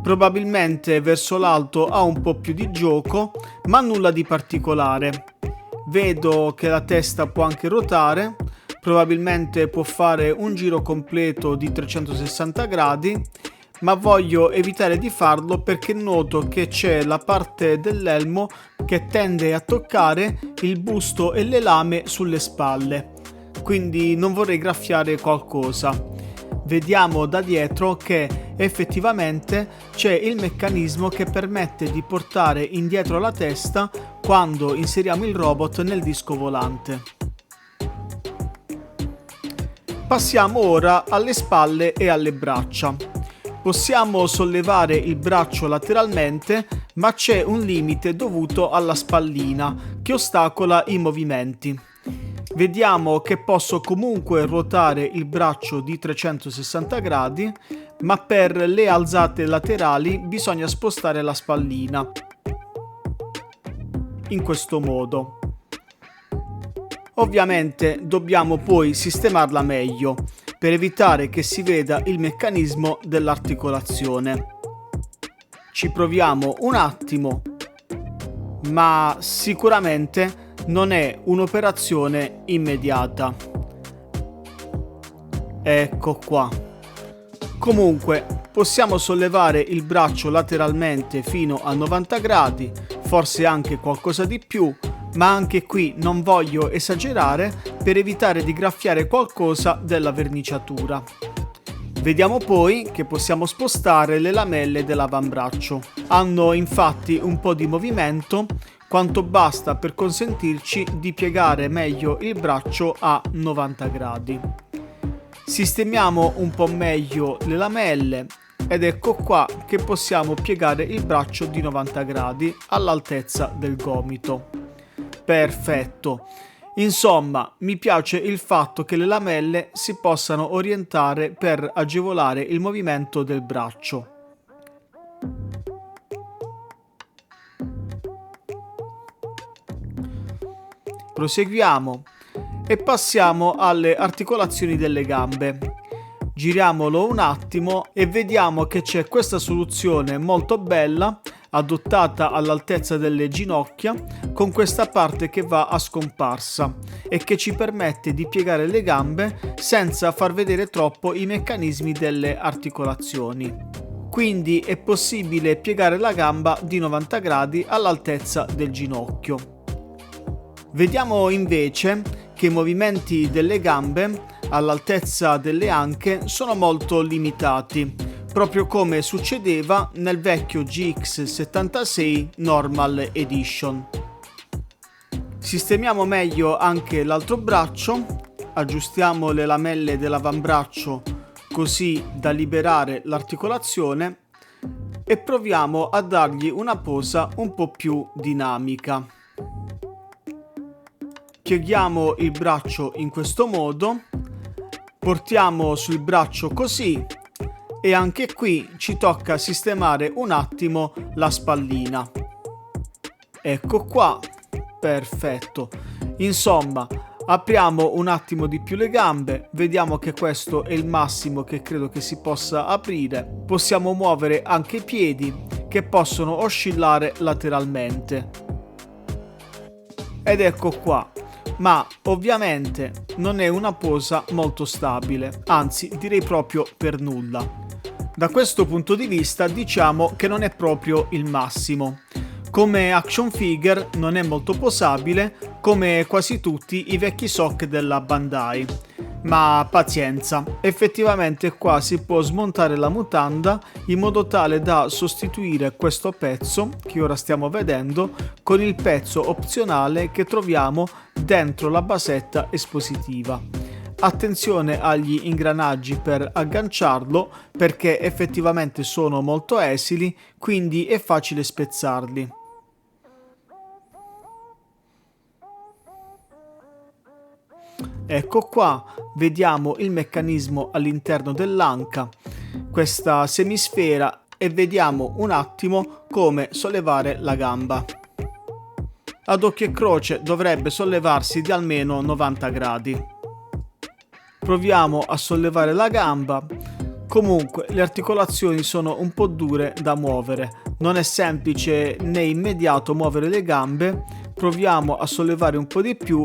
Probabilmente verso l'alto ha un po' più di gioco, ma nulla di particolare. Vedo che la testa può anche ruotare, probabilmente può fare un giro completo di 360 gradi, ma voglio evitare di farlo perché noto che c'è la parte dell'elmo che tende a toccare il busto e le lame sulle spalle, quindi non vorrei graffiare qualcosa. Vediamo da dietro che effettivamente c'è il meccanismo che permette di portare indietro la testa quando inseriamo il robot nel disco volante. Passiamo ora alle spalle e alle braccia. Possiamo sollevare il braccio lateralmente, ma c'è un limite dovuto alla spallina che ostacola i movimenti. Vediamo che posso comunque ruotare il braccio di 360 gradi, ma per le alzate laterali bisogna spostare la spallina. In questo modo. Ovviamente dobbiamo poi sistemarla meglio, per evitare che si veda il meccanismo dell'articolazione. Ci proviamo un attimo, ma sicuramente non è un'operazione immediata. Ecco qua. Comunque possiamo sollevare il braccio lateralmente fino a 90 gradi, forse anche qualcosa di più, ma anche qui non voglio esagerare per evitare di graffiare qualcosa della verniciatura. Vediamo poi che possiamo spostare le lamelle dell'avambraccio. Hanno infatti un po' di movimento, quanto basta per consentirci di piegare meglio il braccio a 90 gradi. Sistemiamo un po' meglio le lamelle ed ecco qua che possiamo piegare il braccio di 90 gradi all'altezza del gomito. Perfetto! Insomma, mi piace il fatto che le lamelle si possano orientare per agevolare il movimento del braccio. Proseguiamo e passiamo alle articolazioni delle gambe. Giriamolo un attimo e vediamo che c'è questa soluzione molto bella adottata all'altezza delle ginocchia con questa parte che va a scomparsa e che ci permette di piegare le gambe senza far vedere troppo i meccanismi delle articolazioni. Quindi è possibile piegare la gamba di 90 gradi all'altezza del ginocchio. Vediamo invece che i movimenti delle gambe all'altezza delle anche sono molto limitati, proprio come succedeva nel vecchio GX76 Normal Edition. Sistemiamo meglio anche l'altro braccio, aggiustiamo le lamelle dell'avambraccio così da liberare l'articolazione e proviamo a dargli una posa un po' più dinamica. Pieghiamo il braccio in questo modo, portiamo sul braccio così e anche qui ci tocca sistemare un attimo la spallina. Ecco qua, perfetto. Insomma, apriamo un attimo di più le gambe, vediamo che questo è il massimo che credo che si possa aprire. Possiamo muovere anche i piedi che possono oscillare lateralmente. Ed ecco qua. Ma ovviamente non è una posa molto stabile, anzi direi proprio per nulla. Da questo punto di vista diciamo che non è proprio il massimo. Come action figure non è molto posabile come quasi tutti i vecchi sock della Bandai. Ma pazienza, effettivamente qua si può smontare la mutanda in modo tale da sostituire questo pezzo che ora stiamo vedendo con il pezzo opzionale che troviamo dentro la basetta espositiva. Attenzione agli ingranaggi per agganciarlo perché effettivamente sono molto esili, quindi è facile spezzarli. Ecco qua, vediamo il meccanismo all'interno dell'anca, questa semisfera, e vediamo un attimo come sollevare la gamba. Ad occhio e croce dovrebbe sollevarsi di almeno 90 gradi. Proviamo a sollevare la gamba. Comunque le articolazioni sono un po' dure da muovere, non è semplice né immediato muovere le gambe. Proviamo a sollevare un po' di più,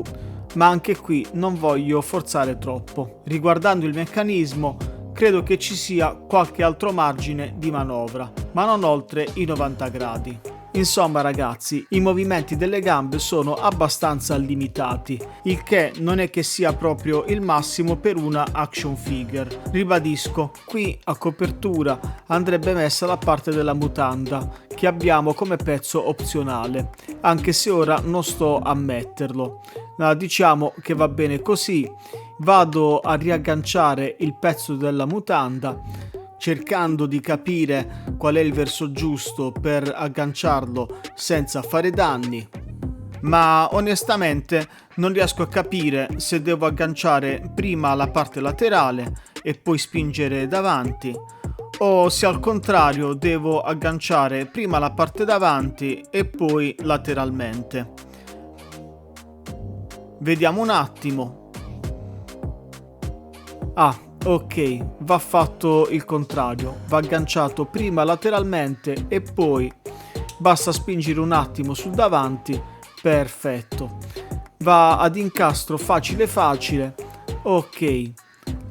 ma anche qui non voglio forzare troppo. Riguardando il meccanismo, credo che ci sia qualche altro margine di manovra, ma non oltre i 90 gradi. Insomma ragazzi, i movimenti delle gambe sono abbastanza limitati, il che non è che sia proprio il massimo per una action figure. Ribadisco, qui a copertura andrebbe messa la parte della mutanda che abbiamo come pezzo opzionale, anche se ora non sto a metterlo. Diciamo che va bene così. Vado a riagganciare il pezzo della mutanda, cercando di capire qual è il verso giusto per agganciarlo senza fare danni, ma onestamente non riesco a capire se devo agganciare prima la parte laterale e poi spingere davanti, o se al contrario devo agganciare prima la parte davanti e poi lateralmente. Vediamo un attimo. Ok, va fatto il contrario, va agganciato prima lateralmente e poi basta spingere un attimo sul davanti, perfetto. Va ad incastro facile facile, ok.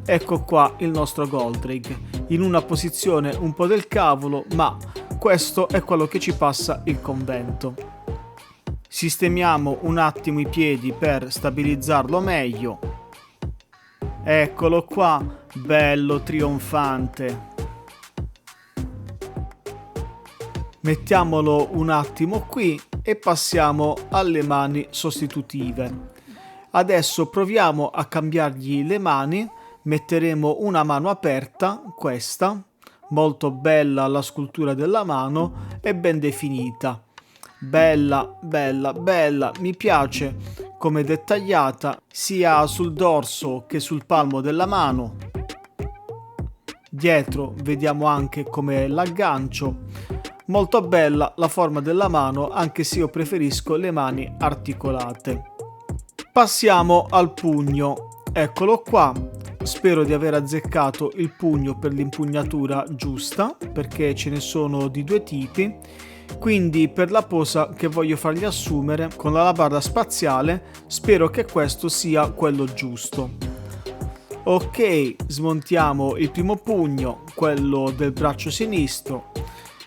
Ecco qua il nostro Goldrake, in una posizione un po' del cavolo, ma questo è quello che ci passa il convento. Sistemiamo un attimo i piedi per stabilizzarlo meglio. Eccolo qua, bello trionfante. Mettiamolo un attimo qui e passiamo alle mani sostitutive. Adesso proviamo a cambiargli le mani. Metteremo una mano aperta, questa, molto bella la scultura della mano e ben definita. Bella, bella, bella, mi piace come dettagliata sia sul dorso che sul palmo della mano. Dietro vediamo anche come l'aggancio. Molto bella la forma della mano, anche se io preferisco le mani articolate. Passiamo al pugno. Eccolo qua. Spero di aver azzeccato il pugno per l'impugnatura giusta, perché ce ne sono di due tipi. Quindi per la posa che voglio fargli assumere con l'alabarda spaziale, spero che questo sia quello giusto. Ok, smontiamo il primo pugno, quello del braccio sinistro,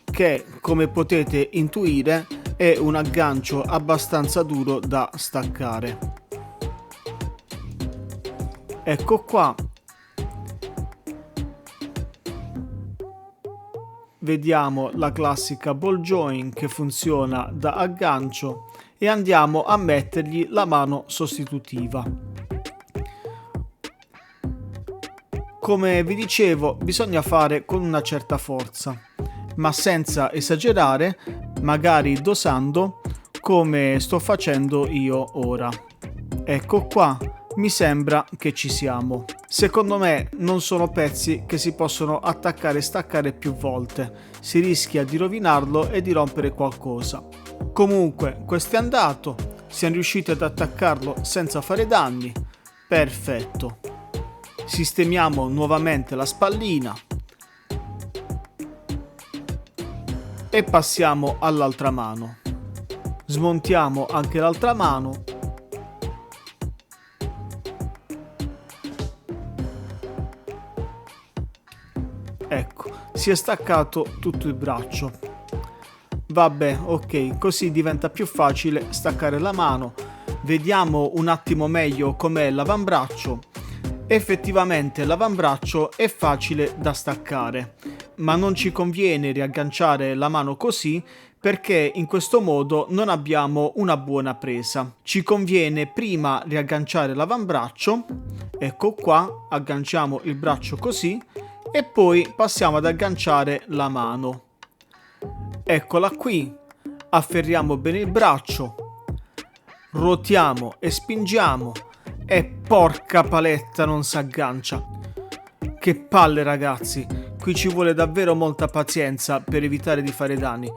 che come potete intuire è un aggancio abbastanza duro da staccare. Ecco qua. Vediamo la classica ball joint che funziona da aggancio e andiamo a mettergli la mano sostitutiva. Come vi dicevo, bisogna fare con una certa forza, ma senza esagerare, magari dosando come sto facendo io ora. Ecco qua, mi sembra che ci siamo. Secondo me non sono pezzi che si possono attaccare e staccare più volte, si rischia di rovinarlo e di rompere qualcosa. Comunque, questo è andato, siamo riusciti ad attaccarlo senza fare danni. Perfetto. Sistemiamo nuovamente la spallina e passiamo all'altra mano. Smontiamo anche l'altra mano. Ecco, si è staccato tutto il braccio. Vabbè, ok, così diventa più facile staccare la mano. Vediamo un attimo meglio com'è l'avambraccio. Effettivamente l'avambraccio è facile da staccare, ma non ci conviene riagganciare la mano così perché in questo modo non abbiamo una buona presa. Ci conviene prima riagganciare l'avambraccio, ecco qua, agganciamo il braccio così e poi passiamo ad agganciare la mano. Eccola qui, afferriamo bene il braccio, ruotiamo e spingiamo. E porca paletta, non si aggancia. Che palle ragazzi, qui ci vuole davvero molta pazienza per evitare di fare danni.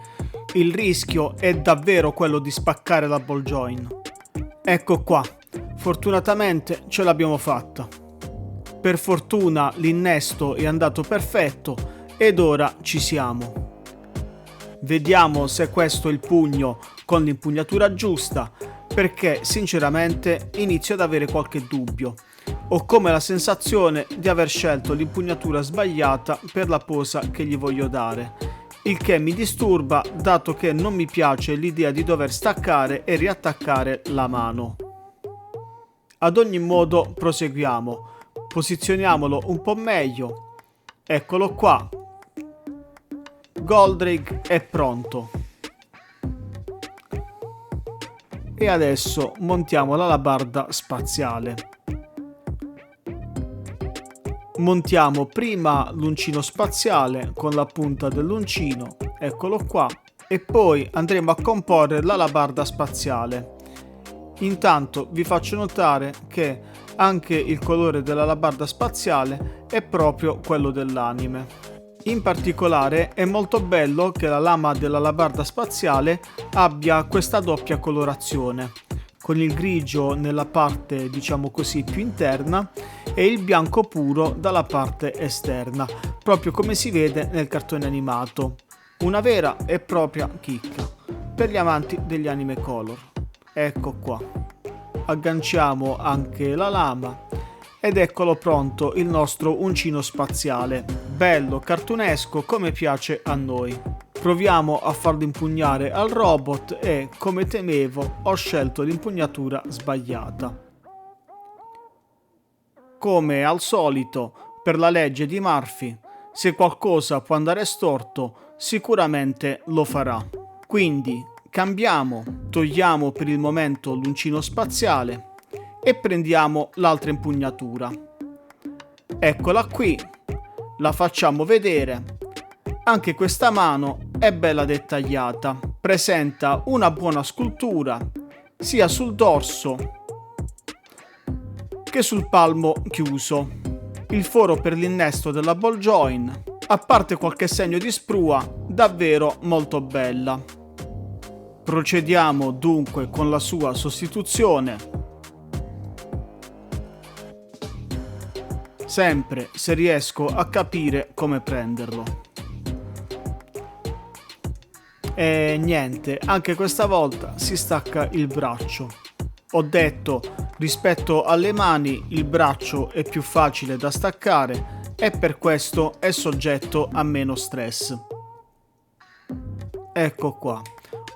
Il rischio è davvero quello di spaccare la ball joint. Ecco qua, fortunatamente ce l'abbiamo fatta. Per fortuna l'innesto è andato perfetto ed ora ci siamo. Vediamo se questo è il pugno con l'impugnatura giusta, perché sinceramente inizio ad avere qualche dubbio. Ho come la sensazione di aver scelto l'impugnatura sbagliata per la posa che gli voglio dare, il che mi disturba dato che non mi piace l'idea di dover staccare e riattaccare la mano. Ad ogni modo proseguiamo, posizioniamolo un po' meglio. Eccolo qua. Goldrake è pronto. E adesso montiamo l'alabarda spaziale. Montiamo prima l'uncino spaziale con la punta dell'uncino, eccolo qua, e poi andremo a comporre l'alabarda spaziale. Intanto vi faccio notare che anche il colore dell'alabarda spaziale è proprio quello dell'anime. In particolare è molto bello che la lama dell'alabarda spaziale abbia questa doppia colorazione, con il grigio nella parte diciamo così più interna e il bianco puro dalla parte esterna, proprio come si vede nel cartone animato. Una vera e propria chicca per gli amanti degli anime color. Ecco qua. Agganciamo anche la lama ed eccolo pronto il nostro uncino spaziale, bello cartunesco come piace a noi. Proviamo a farlo impugnare al robot e, come temevo, ho scelto l'impugnatura sbagliata. come al solito, per la legge di Murphy, se qualcosa può andare storto, sicuramente lo farà. Quindi cambiamo, togliamo per il momento l'uncino spaziale e prendiamo l'altra impugnatura. Eccola qui, la facciamo vedere. Anche questa mano è bella dettagliata, presenta una buona scultura sia sul dorso che sul palmo chiuso. Il foro per l'innesto della ball joint, a parte qualche segno di sprua, davvero molto bella. Procediamo dunque con la sua sostituzione. Sempre se riesco a capire come prenderlo. E niente, anche questa volta si stacca il braccio. Ho detto, rispetto alle mani il braccio è più facile da staccare e per questo è soggetto a meno stress. Ecco qua.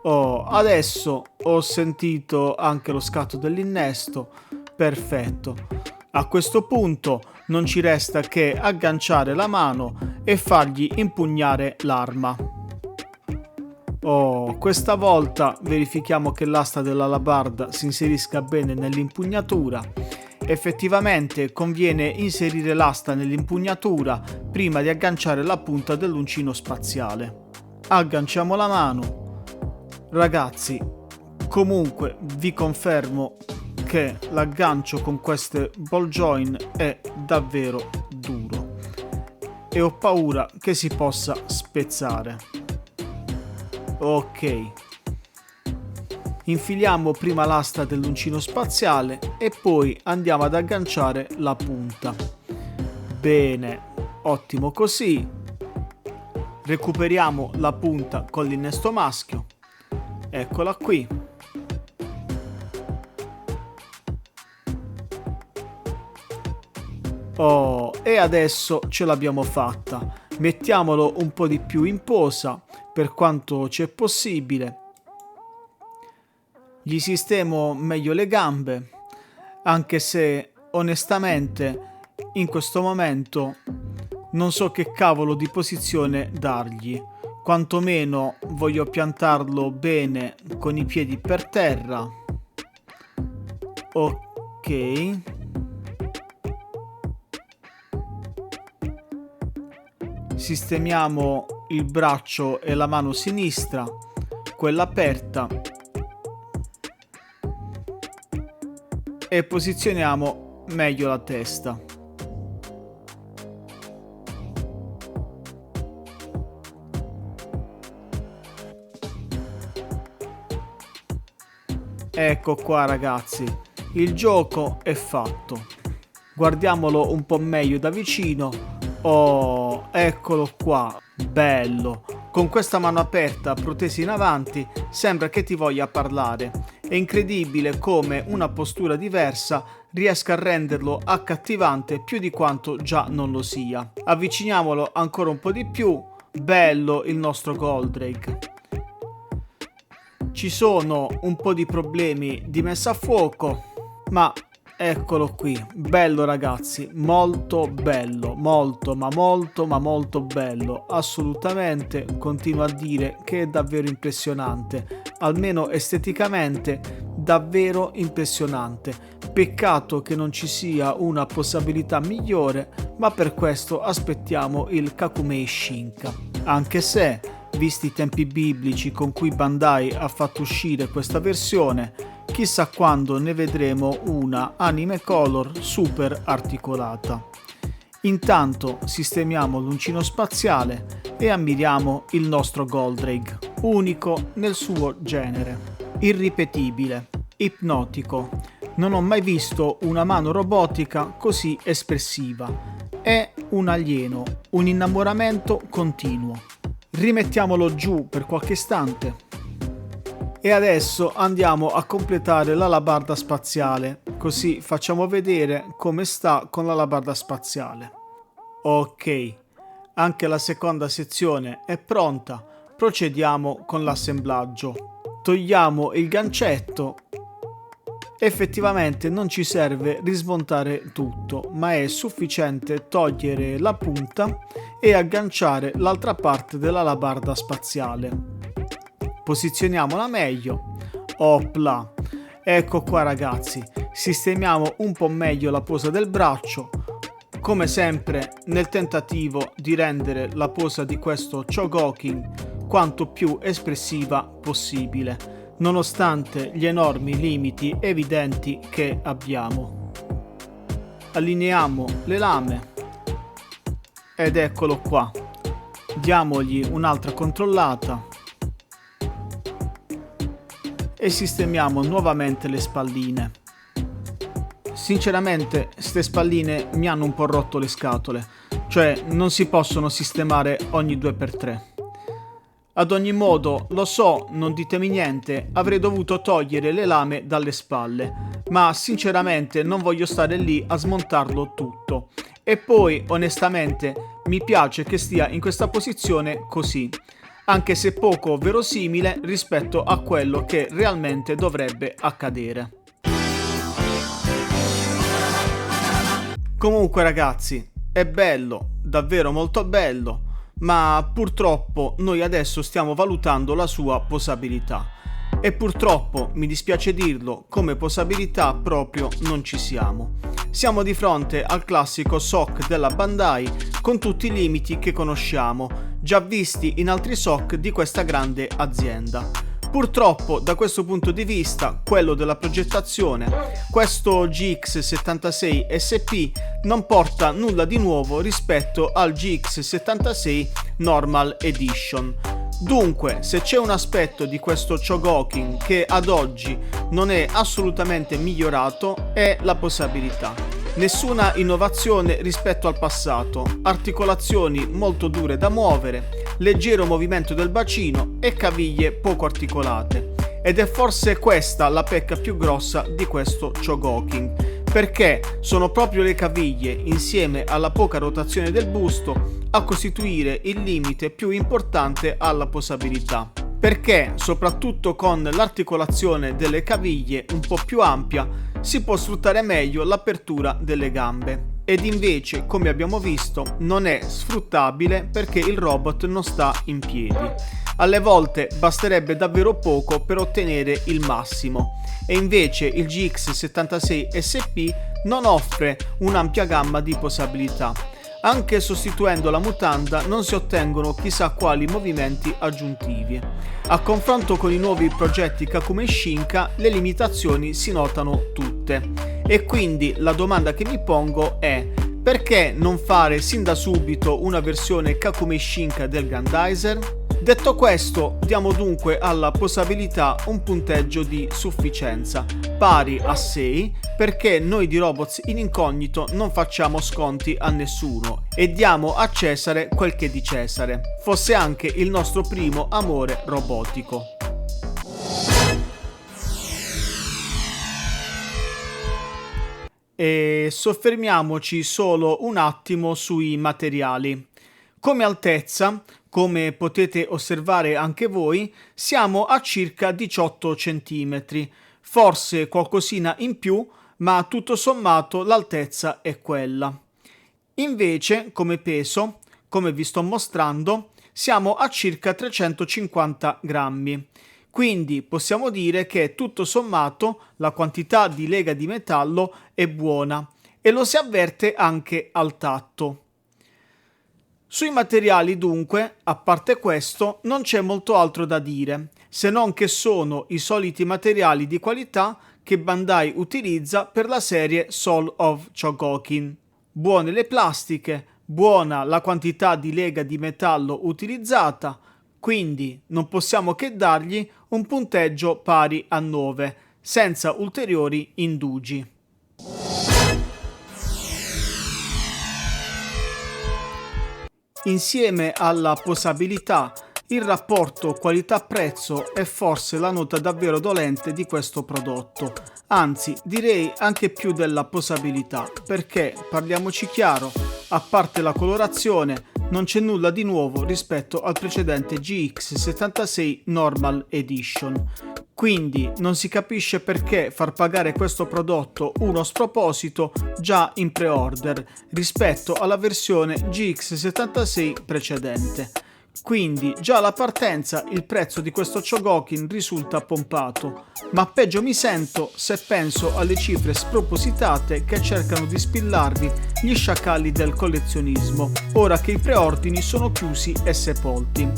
Adesso ho sentito anche lo scatto dell'innesto. Perfetto. A questo punto non ci resta che agganciare la mano e fargli impugnare l'arma. Questa volta verifichiamo che l'asta dell'alabarda si inserisca bene nell'impugnatura. Effettivamente conviene inserire l'asta nell'impugnatura prima di agganciare la punta dell'uncino spaziale. Agganciamo la mano. Ragazzi, comunque vi confermo che l'aggancio con queste ball joint è davvero duro e ho paura che si possa spezzare. Ok, infiliamo prima l'asta dell'uncino spaziale e poi andiamo ad agganciare la punta. Bene, ottimo così. Recuperiamo la punta con l'innesto maschio. Eccola qui. E adesso ce l'abbiamo fatta. Mettiamolo un po' di più in posa per quanto c'è possibile. Gli sistemo meglio le gambe, anche se onestamente in questo momento non so che cavolo di posizione dargli. Quantomeno voglio piantarlo bene con i piedi per terra. Ok. Sistemiamo il braccio e la mano sinistra, quella aperta, e posizioniamo meglio la testa. Ecco qua ragazzi, il gioco è fatto. Guardiamolo un po' meglio da vicino. Eccolo qua, bello. Con questa mano aperta, protesa in avanti, sembra che ti voglia parlare. È incredibile come una postura diversa riesca a renderlo accattivante più di quanto già non lo sia. Avviciniamolo ancora un po' di più. Bello il nostro Goldrake. Ci sono un po' di problemi di messa a fuoco, ma eccolo qui, bello ragazzi, molto bello, molto bello, assolutamente, continuo a dire che è davvero impressionante, almeno esteticamente davvero impressionante. Peccato che non ci sia una possibilità migliore, ma per questo aspettiamo il Kakumei Shinka, anche se, visti i tempi biblici con cui Bandai ha fatto uscire questa versione, chissà quando ne vedremo una anime color super articolata. Intanto sistemiamo l'uncino spaziale e ammiriamo il nostro Goldrake, unico nel suo genere, irripetibile, ipnotico. Non ho mai visto una mano robotica così espressiva. È un alieno, un innamoramento continuo. Rimettiamolo giù per qualche istante. E adesso andiamo a completare l'alabarda spaziale, così facciamo vedere come sta con l'alabarda spaziale. Ok, anche la seconda sezione è pronta, procediamo con l'assemblaggio. Togliamo il gancetto Effettivamente non ci serve rismontare tutto, ma è sufficiente togliere la punta e agganciare l'altra parte dell'alabarda spaziale. Posizioniamola meglio. Opla! Ecco qua ragazzi, sistemiamo un po' meglio la posa del braccio, come sempre nel tentativo di rendere la posa di questo Chogokin quanto più espressiva possibile, nonostante gli enormi limiti evidenti che abbiamo. Allineiamo le lame ed eccolo qua. Diamogli un'altra controllata e sistemiamo nuovamente le spalline. Sinceramente ste spalline mi hanno un po' rotto le scatole, cioè non si possono sistemare ogni 2x3. Ad ogni modo, lo so, non ditemi niente, avrei dovuto togliere le lame dalle spalle, ma sinceramente non voglio stare lì a smontarlo tutto. E poi, onestamente, mi piace che stia in questa posizione così, anche se poco verosimile rispetto a quello che realmente dovrebbe accadere. Comunque ragazzi, è bello, davvero molto bello, ma purtroppo noi adesso stiamo valutando la sua posabilità. E purtroppo, mi dispiace dirlo, come posabilità proprio non ci siamo. Siamo di fronte al classico SOC della Bandai con tutti i limiti che conosciamo, già visti in altri SOC di questa grande azienda. Purtroppo, da questo punto di vista, quello della progettazione, questo GX76 SP non porta nulla di nuovo rispetto al GX76 Normal Edition. Dunque, se c'è un aspetto di questo Chogokin che ad oggi non è assolutamente migliorato, è la posabilità. Nessuna innovazione rispetto al passato, articolazioni molto dure da muovere, leggero movimento del bacino e caviglie poco articolate. Ed è forse questa la pecca più grossa di questo Chogokin, perché sono proprio le caviglie, insieme alla poca rotazione del busto, a costituire il limite più importante alla posabilità. Perché, soprattutto con l'articolazione delle caviglie un po' più ampia, si può sfruttare meglio l'apertura delle gambe. Ed invece, come abbiamo visto, non è sfruttabile perché il robot non sta in piedi. Alle volte basterebbe davvero poco per ottenere il massimo, e invece il GX76 SP non offre un'ampia gamma di posabilità. Anche sostituendo la mutanda non si ottengono chissà quali movimenti aggiuntivi. A confronto con i nuovi progetti Kakuma e Shinka, le limitazioni si notano tutte. E quindi la domanda che mi pongo è: perché non fare sin da subito una versione Kakuma e Shinka del Grandizer? Detto questo, diamo dunque alla posabilità un punteggio di sufficienza, pari a 6, perché noi di Robots in Incognito non facciamo sconti a nessuno e diamo a Cesare quel che è di Cesare, fosse anche il nostro primo amore robotico. E soffermiamoci solo un attimo sui materiali. Come altezza, come potete osservare anche voi, siamo a circa 18 cm, forse qualcosina in più, ma tutto sommato l'altezza è quella. Invece, come peso, come vi sto mostrando, siamo a circa 350 grammi. Quindi possiamo dire che tutto sommato la quantità di lega di metallo è buona e lo si avverte anche al tatto. Sui materiali dunque, a parte questo, non c'è molto altro da dire, se non che sono i soliti materiali di qualità che Bandai utilizza per la serie Soul of Chogokin. Buone le plastiche, buona la quantità di lega di metallo utilizzata, quindi non possiamo che dargli un punteggio pari a 9, senza ulteriori indugi. Insieme alla posabilità, il rapporto qualità-prezzo è forse la nota davvero dolente di questo prodotto, anzi direi anche più della posabilità, perché, parliamoci chiaro, a parte la colorazione, non c'è nulla di nuovo rispetto al precedente GX76 Normal Edition. Quindi non si capisce perché far pagare questo prodotto uno sproposito già in pre-order rispetto alla versione GX76 precedente. Quindi già alla partenza il prezzo di questo Chogokin risulta pompato, ma peggio mi sento se penso alle cifre spropositate che cercano di spillarvi gli sciacalli del collezionismo, ora che i preordini sono chiusi e sepolti.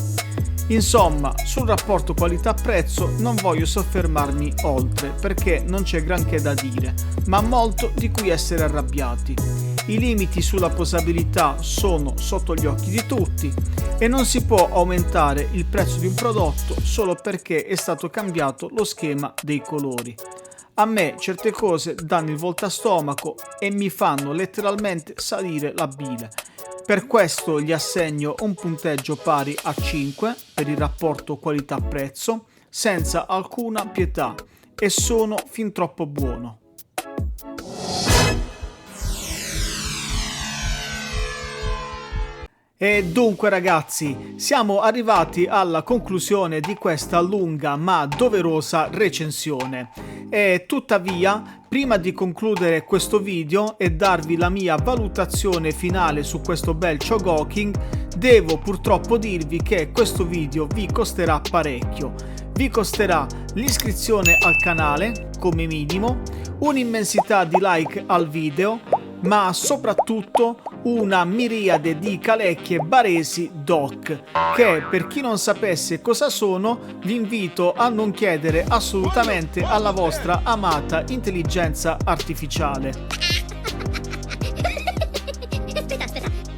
Insomma, sul rapporto qualità-prezzo non voglio soffermarmi oltre perché non c'è granché da dire, ma molto di cui essere arrabbiati. I limiti sulla posabilità sono sotto gli occhi di tutti e non si può aumentare il prezzo di un prodotto solo perché è stato cambiato lo schema dei colori. A me certe cose danno il voltastomaco e mi fanno letteralmente salire la bile. Per questo gli assegno un punteggio pari a 5 per il rapporto qualità-prezzo, senza alcuna pietà, e sono fin troppo buono. E dunque ragazzi, siamo arrivati alla conclusione di questa lunga ma doverosa recensione. E tuttavia, prima di concludere questo video e darvi la mia valutazione finale su questo bel Chogokin, devo purtroppo dirvi che questo video vi costerà parecchio. Vi costerà l'iscrizione al canale, come minimo, un'immensità di like al video, ma soprattutto una miriade di calecchie baresi DOC, che per chi non sapesse cosa sono vi invito a non chiedere assolutamente alla vostra amata intelligenza artificiale.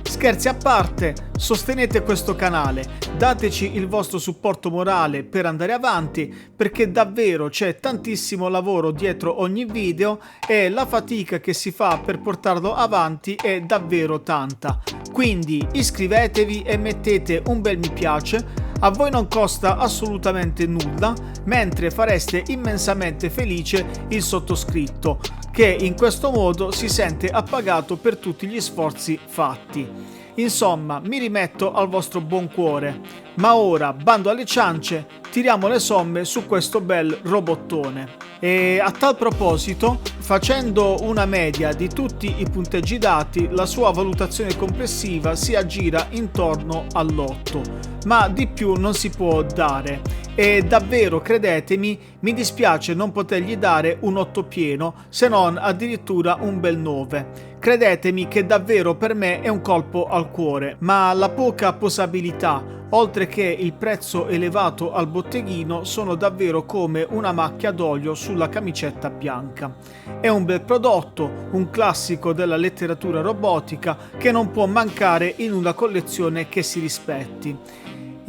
Scherzi a parte, sostenete questo canale, dateci il vostro supporto morale per andare avanti, perché davvero c'è tantissimo lavoro dietro ogni video e la fatica che si fa per portarlo avanti è davvero tanta. Quindi iscrivetevi e mettete un bel mi piace, a voi non costa assolutamente nulla, mentre fareste immensamente felice il sottoscritto, che in questo modo si sente appagato per tutti gli sforzi fatti. Insomma, mi rimetto al vostro buon cuore, ma ora, bando alle ciance, tiriamo le somme su questo bel robottone. E a tal proposito, facendo una media di tutti i punteggi dati, la sua valutazione complessiva si aggira intorno all'8, ma di più non si può dare. E davvero, credetemi, mi dispiace non potergli dare un 8 pieno, se non addirittura un bel 9. Credetemi che davvero per me è un colpo al cuore, ma la poca posabilità, oltre che il prezzo elevato al botteghino, sono davvero come una macchia d'olio sulla camicetta bianca. È un bel prodotto, un classico della letteratura robotica che non può mancare in una collezione che si rispetti.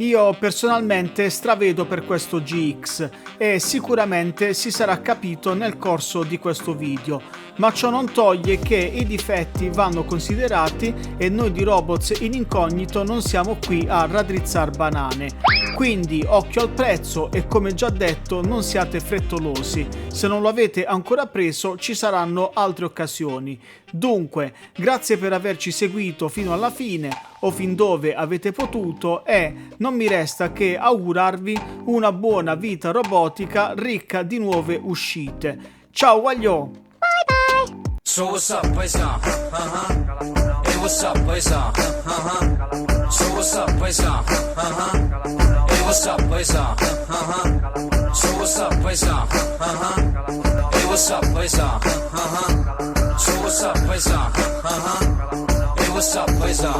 Io personalmente stravedo per questo GX e sicuramente si sarà capito nel corso di questo video, ma ciò non toglie che i difetti vanno considerati e noi di Robots in Incognito non siamo qui a raddrizzar banane. Quindi occhio al prezzo e, come già detto, non siate frettolosi. Se non lo avete ancora preso ci saranno altre occasioni. Dunque, grazie per averci seguito fino alla fine o fin dove avete potuto e non mi resta che augurarvi una buona vita robotica ricca di nuove uscite. Ciao guagliò! So what's up, paisa? Hey, what's up, paisa? So what's up, paisa? Hey, what's up, paisa? So what's up, paisa? Hey, what's up, paisa? So what's up, paisa? Hey, what's up, paisa?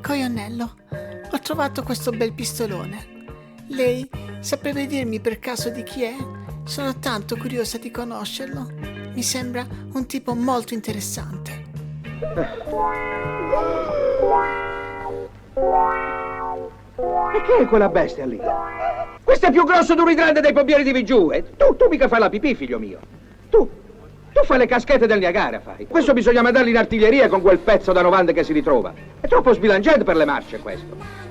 Coionello, ho trovato questo bel pistolone. Lei saprebbe dirmi per caso di chi è? Sono tanto curiosa di conoscerlo. Mi sembra un tipo molto interessante. E che è quella bestia lì? Questo è più grosso di un idrante dei pompieri di Vigiù. Tu mica fai la pipì, figlio mio. Tu fai le caschette del Niagara, fai. Questo bisogna mandarli in artiglieria con quel pezzo da 90 che si ritrova. È troppo sbilanciante per le marce, questo.